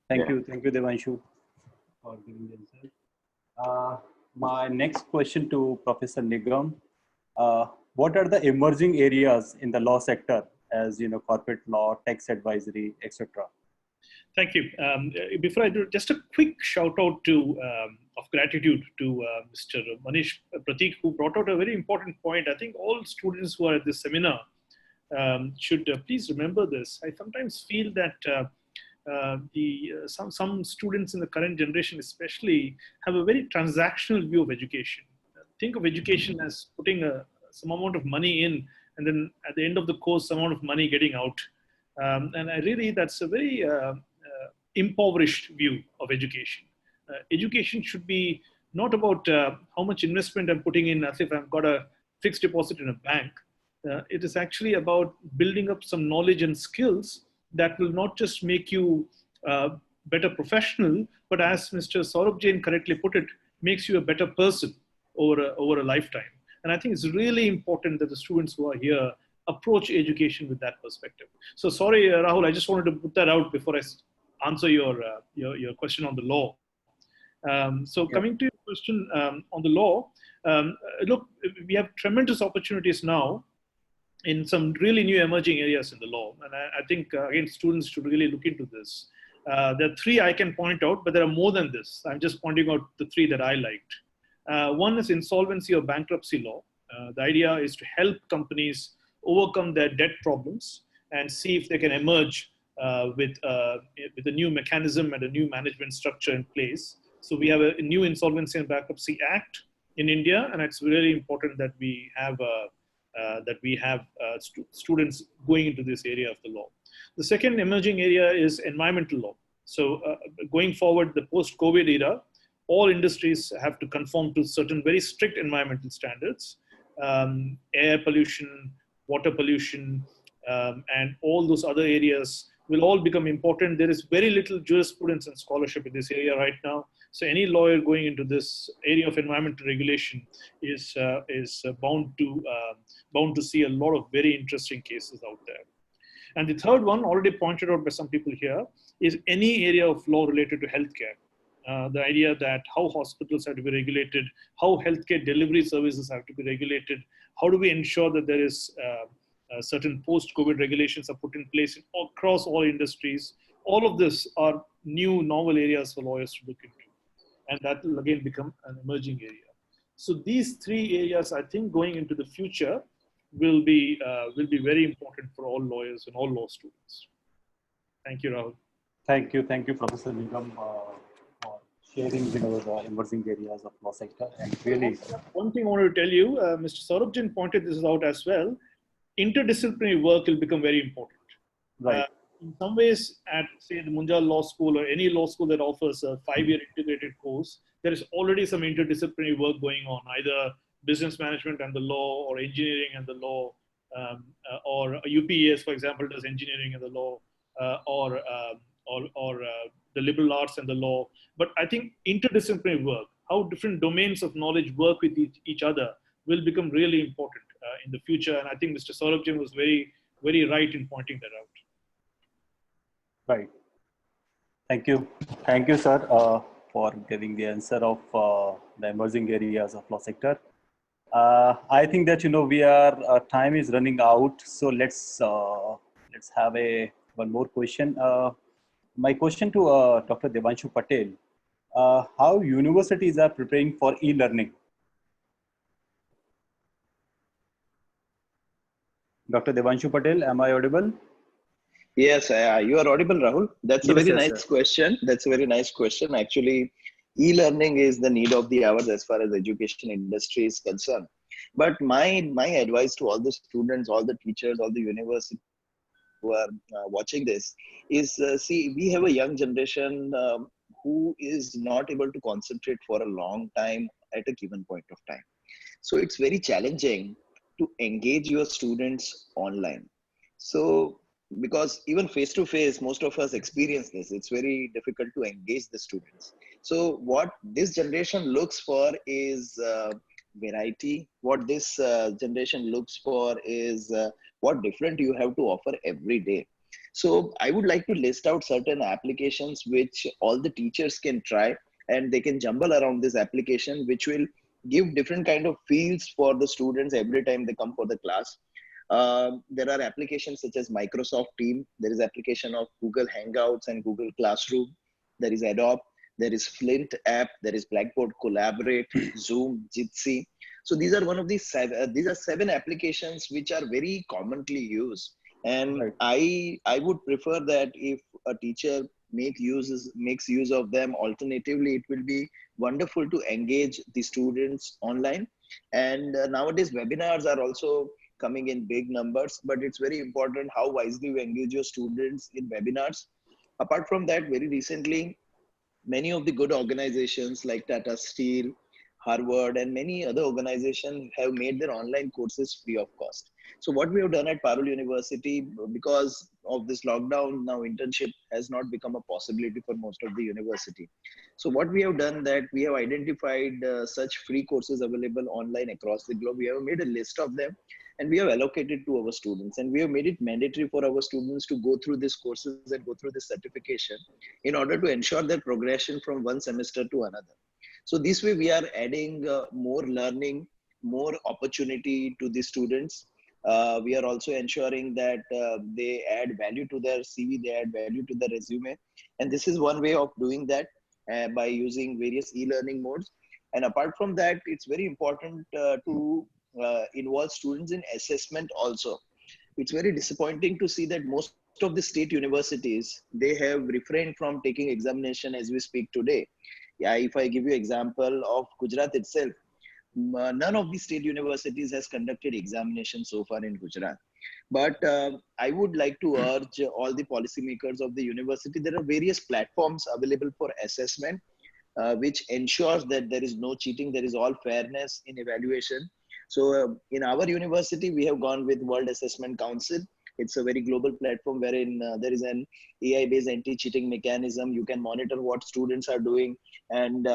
Thank you, Devanshu, for giving the answer. My next question to Professor Nigam. What are the emerging areas in the law sector, as corporate law, tax advisory, etc.? Thank you. Before I do, just a quick shout out of gratitude to Mr. Manish Prateek, who brought out a very important point. I think all students who are at this seminar should please remember this. I sometimes feel that some students in the current generation especially have a very transactional view of education. Think of education as putting some amount of money in, and then at the end of the course, some amount of money getting out. And that's a very impoverished view of education. Education should be not about how much investment I'm putting in as if I've got a fixed deposit in a bank. It is actually about building up some knowledge and skills that will not just make you better professional, but as Mr. Saurabh Jain correctly put it, makes you a better person over a lifetime. And I think it's really important that the students who are here approach education with that perspective. So sorry, Rahul, I just wanted to put that out before I answer your question on the law. Coming to your question on the law, look, we have tremendous opportunities now in some really new emerging areas in the law. And I think, again, students should really look into this. There are 3 I can point out, but there are more than this. I'm just pointing out the 3 that I liked. One is insolvency or bankruptcy law. The idea is to help companies overcome their debt problems and see if they can emerge with a new mechanism and a new management structure in place. So we have a new Insolvency and Bankruptcy Act in India, and it's really important that we have students going into this area of the law. The second emerging area is environmental law. So going forward, the post-COVID era, all industries have to conform to certain very strict environmental standards. Air pollution, water pollution, and all those other areas will all become important. There is very little jurisprudence and scholarship in this area right now. So any lawyer going into this area of environmental regulation is bound to see a lot of very interesting cases out there. And the third one, already pointed out by some people here, is any area of law related to healthcare. The idea that how hospitals have to be regulated, how healthcare delivery services have to be regulated, how do we ensure that there is certain post-COVID regulations are put in place across all industries. All of this are new novel areas for lawyers to look into. And that will again become an emerging area. So these 3 areas, I think, going into the future will be very important for all lawyers and all law students. Thank you, Rahul. Thank you, Professor Nigam, for sharing the emerging areas of law sector. And really, one thing I want to tell you, Mr. Saurabh Jain pointed this out as well. Interdisciplinary work will become very important. Right. In some ways, at say the Munjal Law School or any law school that offers a 5-year integrated course, there is already some interdisciplinary work going on, either business management and the law, or engineering and the law, or UPES, for example, does engineering and the law, or the liberal arts and the law. But I think interdisciplinary work, how different domains of knowledge work with each other, will become really important in the future. And I think Mr. Saurabh Jain was very, very right in pointing that out. Right. Thank you, sir. for giving the answer of the emerging areas of law sector. I think that we are time is running out, so let's have one more question. My question to Dr. Devanshu Patel: how universities are preparing for e-learning? Dr. Devanshu Patel, am I audible? Yes, you are audible, Rahul. That's a Yes, very yes, nice question. That's a very nice question. Actually, e-learning is the need of the hours as far as education industry is concerned. But my advice to all the students, all the teachers, all the universities who are watching this is, see, we have a young generation who is not able to concentrate for a long time at a given point of time. So it's very challenging to engage your students online. So because even face to face, most of us experience this. It's very difficult to engage the students. So what this generation looks for is variety. What this generation looks for is what different you have to offer every day. So I would like to list out certain applications which all the teachers can try, and they can jumble around this application, which will give different kind of fields for the students every time they come for the class. There are applications such as Microsoft Team. There is application of Google Hangouts and Google Classroom. There is Adobe. There is Flint app. There is Blackboard Collaborate, Zoom, Jitsi. So these are one of these these are 7 applications which are very commonly used. And Right. I would prefer that if a teacher makes use of them alternatively, it will be wonderful to engage the students online. And nowadays webinars are also coming in big numbers, but it's very important how wisely you engage your students in webinars. Apart from that, very recently, many of the good organizations like Tata Steel, Harvard, and many other organizations have made their online courses free of cost. So what we have done at Parul University, because of this lockdown, now internship has not become a possibility for most of the university. So what we have done, that we have identified such free courses available online across the globe. We have made a list of them, and we have allocated to our students, and we have made it mandatory for our students to go through these courses and go through this certification in order to ensure their progression from one semester to another. So this way we are adding more learning, more opportunity to the students. We are also ensuring that they add value to their CV, they add value to their resume. And this is one way of doing that by using various e-learning modes. And apart from that, it's very important to involve students in assessment also. It's very disappointing to see that most of the state universities, they have refrained from taking examination as we speak today. Yeah, if I give you example of Gujarat itself, none of the state universities has conducted examination so far in Gujarat. But I would like to urge all the policymakers of the university, there are various platforms available for assessment, which ensures that there is no cheating, there is all fairness in evaluation. So in our university, we have gone with World Assessment Council. It's a very global platform wherein there is an AI-based anti-cheating mechanism. You can monitor what students are doing and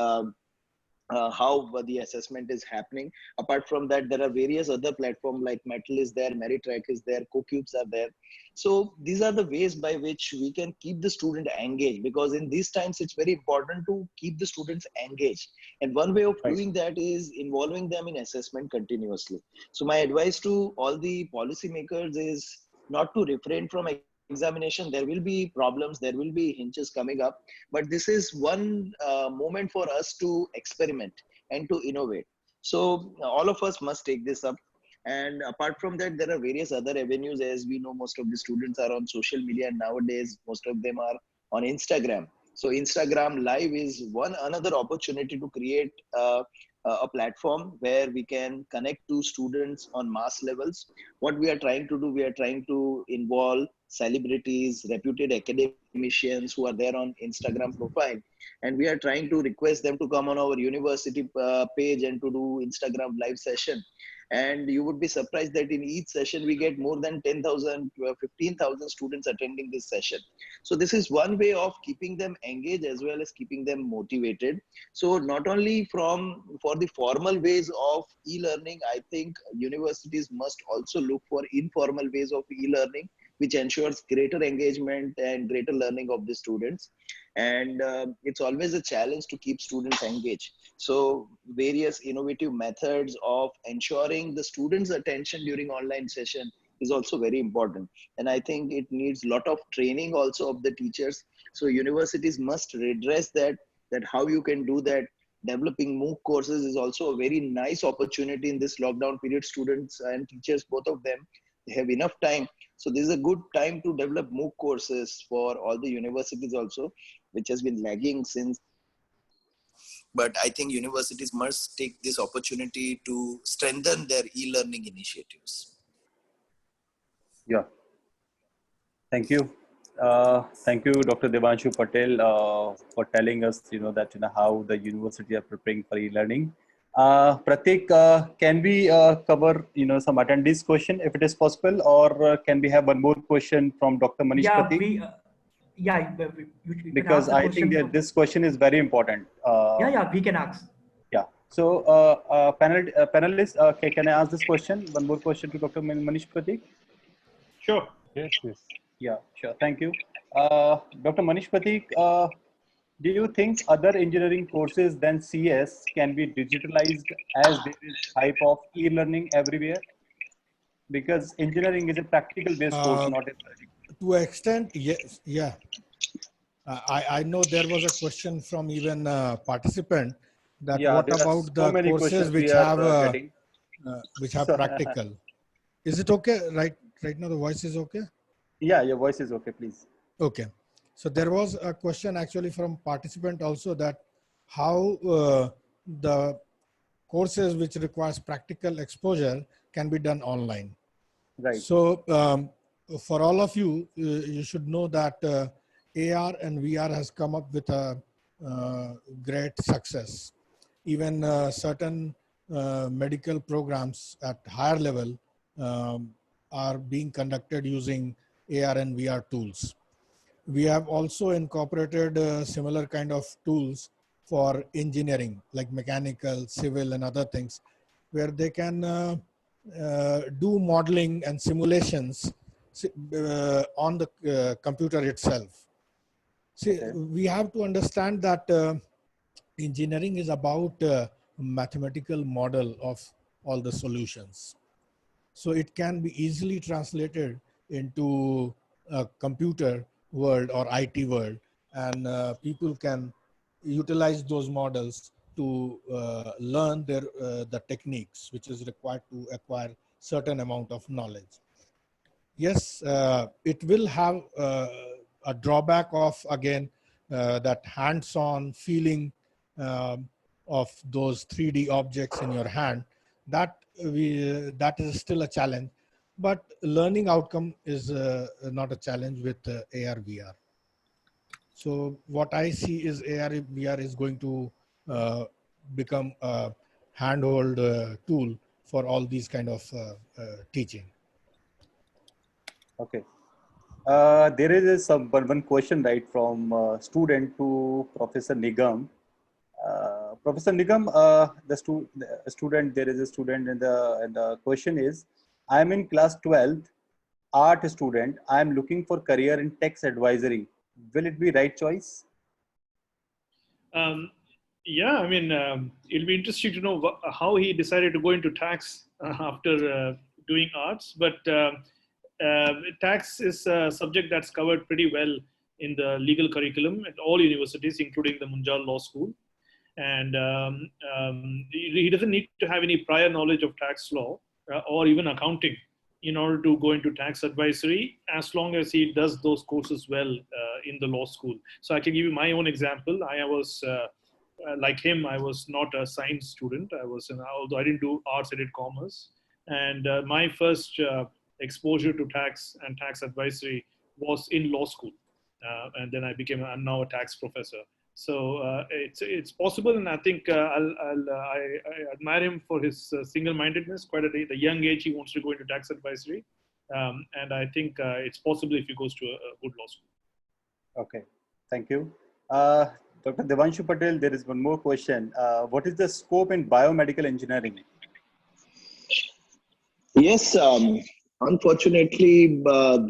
how the assessment is happening. Apart from that, there are various other platforms like Metal is there, Meritrack is there, CoCubes are there. So these are the ways by which we can keep the student engaged, because in these times, it's very important to keep the students engaged. And one way of doing that is involving them in assessment continuously. So my advice to all the policymakers is not to refrain from examination. There will be problems, there will be hinges coming up, but this is one moment for us to experiment and to innovate. So all of us must take this up. And apart from that, there are various other avenues. As we know, most of the students are on social media, and nowadays most of them are on Instagram. So Instagram Live is one another opportunity to create a platform where we can connect to students on mass levels. What we are trying to do, we are trying to involve celebrities, reputed academicians who are there on Instagram profile, and we are trying to request them to come on our university page and to do Instagram live session. And you would be surprised that in each session we get more than 10,000 15,000 students attending this session. So this is one way of keeping them engaged as well as keeping them motivated. So not only for the formal ways of e-learning, I think universities must also look for informal ways of e-learning, which ensures greater engagement and greater learning of the students. and it's always a challenge to keep students engaged. So various innovative methods of ensuring the students' attention during online session is also very important. And I think it needs a lot of training also of the teachers. So universities must redress that how you can do that. Developing MOOC courses is also a very nice opportunity in this lockdown period. Students and teachers, both of them, they have enough time. So this is a good time to develop MOOC courses for all the universities also, which has been lagging since. But I think universities must take this opportunity to strengthen their e-learning initiatives. Yeah. Thank you. Thank you, Dr. Devanshu Patel, for telling us, that how the university are preparing for e-learning. Prateek, can we cover, some attendees' question if it is possible, or can we have one more question from Dr. Manish Prateek? You because I think that this question is very important. We can ask. Yeah. So, panelists, can I ask this question? One more question to Dr. Manish Prateek. Sure. Yes, yes. Yeah, sure. Thank you. Dr. Manish Prateek, do you think other engineering courses than CS can be digitalized as there is hype of e-learning everywhere? Because engineering is a practical based course, not a theoretical. To an extent, yes, yeah. I know there was a question from even a participant that what about the courses which have practical? Is it okay? Right now the voice is okay? Yeah, your voice is okay, please. Okay. So there was a question actually from participant also that how the courses which requires practical exposure can be done online. Right. So for all of you, you should know that AR and VR has come up with a great success. Even certain medical programs at higher level are being conducted using AR and VR tools. We have also incorporated similar kind of tools for engineering, like mechanical, civil, and other things, where they can do modeling and simulations on the computer itself. See, we have to understand that engineering is about mathematical model of all the solutions. So it can be easily translated into a computer world or IT world, and people can utilize those models to learn the techniques which is required to acquire certain amount of knowledge. Yes, it will have a drawback of, again, that hands-on feeling of those 3D objects in your hand. That is still a challenge, but learning outcome is not a challenge with AR VR. So what I see is AR VR is going to become a handhold tool for all these kind of teaching. Okay. There is one question, right, from student to Professor Nigam. Professor Nigam, there is a student, and the question is, I am in class 12th, art student. I am looking for career in tax advisory. Will it be right choice? Yeah, I mean, it'll be interesting to know how he decided to go into tax after doing arts, but tax is a subject that's covered pretty well in the legal curriculum at all universities, including the Munjal Law School. And he doesn't need to have any prior knowledge of tax law or even accounting in order to go into tax advisory, as long as he does those courses well in the law school. So I can give you my own example. I was, like him, I was not a science student. Although I didn't do arts, I did commerce. And my first exposure to tax and tax advisory was in law school. And then I'm now a tax professor. So it's possible, and I think I admire him for his single-mindedness. Quite at the young age, he wants to go into tax advisory, and I think it's possible if he goes to a good law school. Okay, thank you, Dr. Devanshu Patel. There is one more question. What is the scope in biomedical engineering? Yes, unfortunately,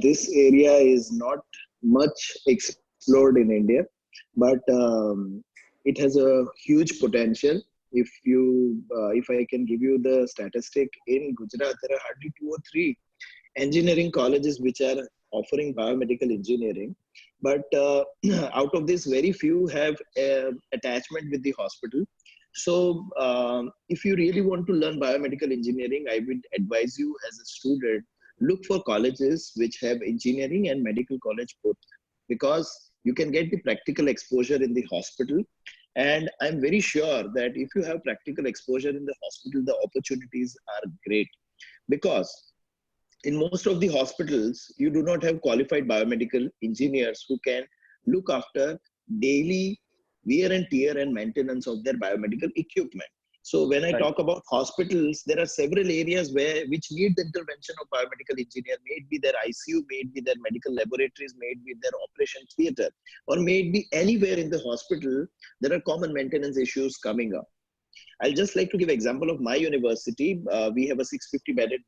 this area is not much explored in India. but it has a huge potential. If I can give you the statistic, in Gujarat, there are hardly 2 or 3 engineering colleges which are offering biomedical engineering, but out of this, very few have attachment with the hospital. So if you really want to learn biomedical engineering, I would advise you as a student, look for colleges which have engineering and medical college both, because you can get the practical exposure in the hospital. And I'm very sure that if you have practical exposure in the hospital, the opportunities are great, because in most of the hospitals, you do not have qualified biomedical engineers who can look after daily wear and tear and maintenance of their biomedical equipment. So when I talk about hospitals, there are several areas which need the intervention of biomedical engineer, may it be their ICU, may it be their medical laboratories, may it be their operation theater, or may it be anywhere in the hospital, there are common maintenance issues coming up. I'll just like to give example of my university. We have a 650-bedded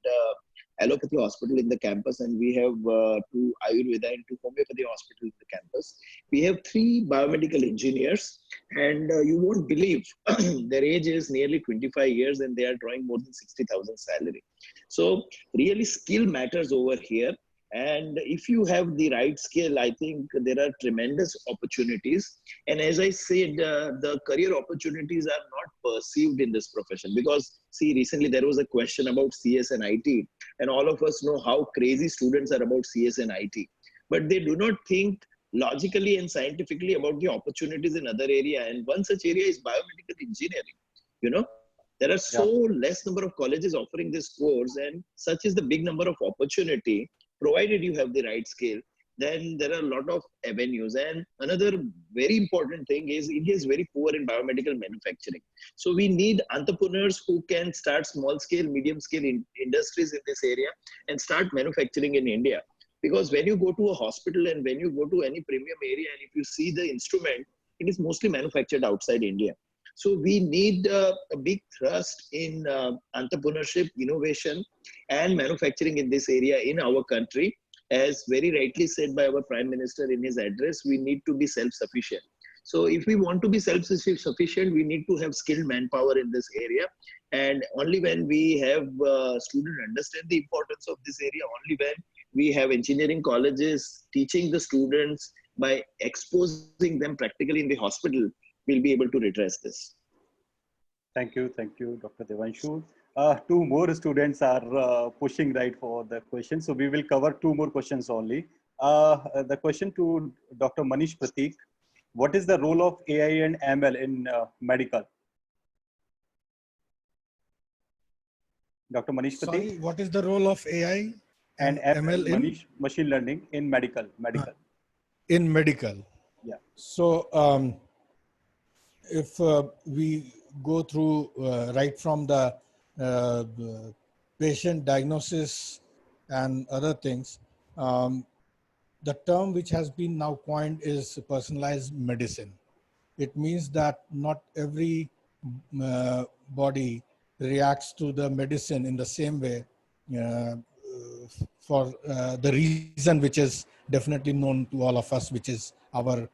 allopathy hospital in the campus, and we have 2 Ayurveda and 2 homeopathy hospitals in the campus. We have 3 biomedical engineers, and you won't believe their age is nearly 25 years, and they are drawing more than 60,000 salary. So really skill matters over here. And if you have the right skill, I think there are tremendous opportunities. And as I said, the career opportunities are not perceived in this profession, because see, recently there was a question about CS and IT, and all of us know how crazy students are about CS and IT, but they do not think logically and scientifically about the opportunities in other area. And one such area is biomedical engineering. You know, there are so less number of colleges offering this course, and such is the big number of opportunity. Provided you have the right skill, then there are a lot of avenues. And another very important thing is India is very poor in biomedical manufacturing. So we need entrepreneurs who can start small scale, medium scale industries in this area and start manufacturing in India. Because when you go to a hospital and when you go to any premium area, and if you see the instrument, it is mostly manufactured outside India. So we need a big thrust in entrepreneurship, innovation, and manufacturing in this area in our country. As very rightly said by our Prime Minister in his address, we need to be self-sufficient. So if we want to be self-sufficient, we need to have skilled manpower in this area. And only when we have students understand the importance of this area, only when we have engineering colleges teaching the students by exposing them practically in the hospital, we'll be able to redress this. Thank you, Dr. Devanshu. 2 more students are pushing right for the question, so we will cover 2 more questions only. The question to Dr. Manish Prateek: what is the role of AI and ML in medical? Dr. Manish Prateek. Sorry, what is the role of AI and ML in machine learning in medical? In medical. Yeah. So if we go through right from the patient diagnosis and other things, the term which has been now coined is personalized medicine. It means that not every body reacts to the medicine in the same way for the reason which is definitely known to all of us, which is our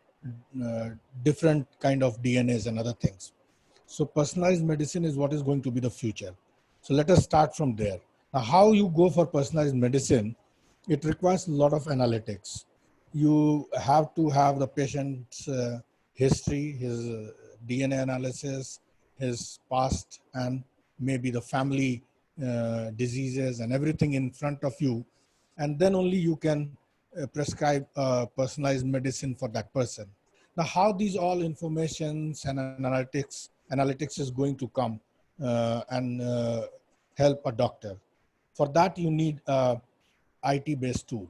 different kind of DNAs and other things. So personalized medicine is what is going to be the future. So let us start from there. Now, how you go for personalized medicine, it requires a lot of analytics. You have to have the patient's history, his DNA analysis, his past, and maybe the family diseases and everything in front of you. And then only you can prescribe personalized medicine for that person. Now, how these all informations and analytics is going to come and help a doctor. For that, you need a IT-based tool,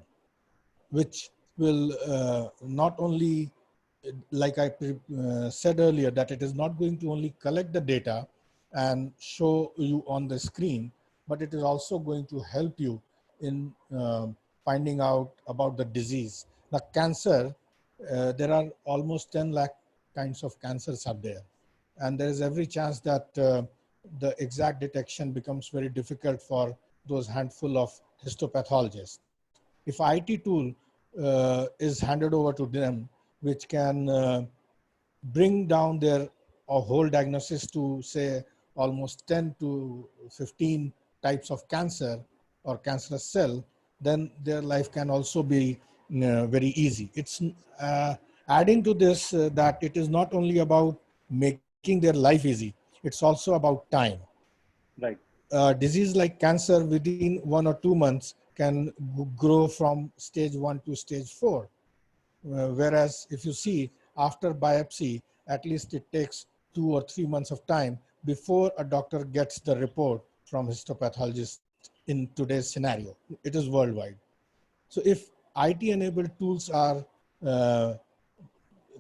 which will not only, like I said earlier, that it is not going to only collect the data and show you on the screen, but it is also going to help you in finding out about the disease. The cancer, there are almost 10 lakh kinds of cancers are there. And there is every chance that the exact detection becomes very difficult for those handful of histopathologists. If IT tool is handed over to them, which can bring down their whole diagnosis to say almost 10 to 15 types of cancer or cancerous cell, then their life can also be very easy. It's adding to this that it is not only about making their life easy, it's also about time. Right. Disease like cancer within 1 or 2 months can grow from stage 1 to stage 4. Whereas if you see after biopsy, at least it takes 2 or 3 months of time before a doctor gets the report from histopathologist in today's scenario. It is worldwide. So if IT-enabled tools are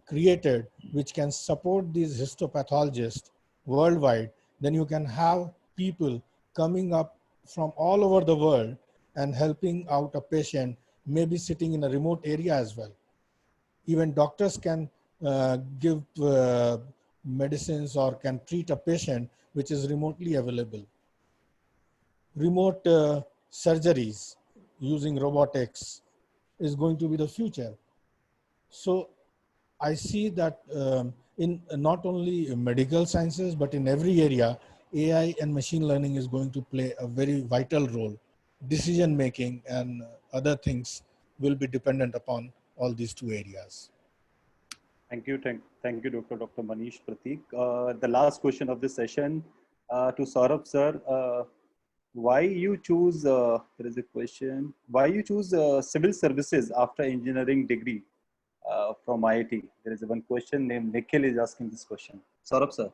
created which can support these histopathologists worldwide, then you can have people coming up from all over the world and helping out a patient, maybe sitting in a remote area as well. Even doctors can give medicines or can treat a patient which is remotely available. Remote surgeries using robotics is going to be the future. So I see that in not only medical sciences, but in every area, AI and machine learning is going to play a very vital role. Decision making and other things will be dependent upon all these two areas. Thank you, Dr. Manish Prateek. The last question of this session to Saurabh sir. Why you choose? There is a question. Why you choose civil services after engineering degree from IIT? There is one question named Nikhil is asking this question. Saurabh sir.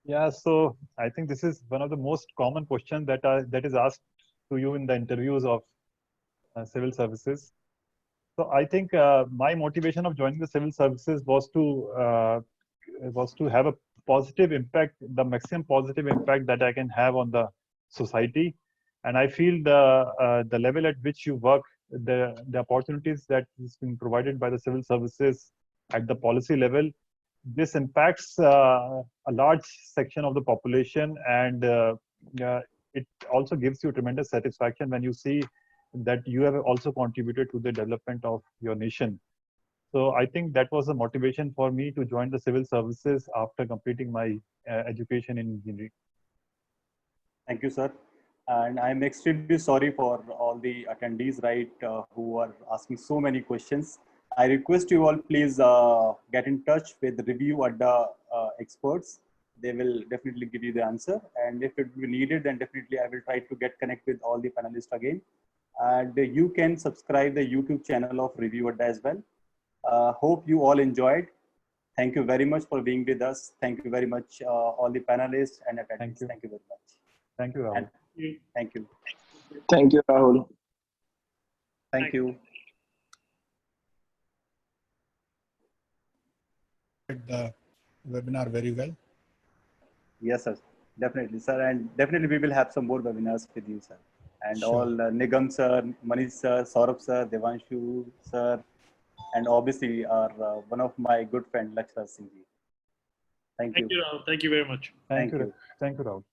Yeah, so I think this is one of the most common questions that is asked to you in the interviews of civil services. So I think my motivation of joining the civil services was to have a positive impact, the maximum positive impact that I can have on the society. And I feel the level at which you work, the opportunities that is being provided by the civil services at the policy level, this impacts a large section of the population, and it also gives you tremendous satisfaction when you see that you have also contributed to the development of your nation. So I think that was the motivation for me to join the civil services after completing my education in engineering. Thank you, sir. And I'm extremely sorry for all the attendees, right, who are asking so many questions. I request you all, please get in touch with ReviewAdda experts. They will definitely give you the answer. And if it be needed, then definitely I will try to get connect with all the panelists again. And you can subscribe the YouTube channel of ReviewAdda as well. Hope you all enjoyed. Thank you very much for being with us. Thank you very much, all the panelists and attendees. Thank you very much. Thank you, Rahul. Thank you. Thank you, Rahul. Thank you. The webinar very well. Yes, sir. Definitely, sir. And definitely we will have some more webinars with you, sir. And Sure. all Nigam, sir, Manish, sir, Saurabh, sir, Devanshu, sir, and obviously our one of my good friend, Lakshyaraj Singh. Thank you. Thank you, Rahul. Thank you very much. Thank you, Rahul.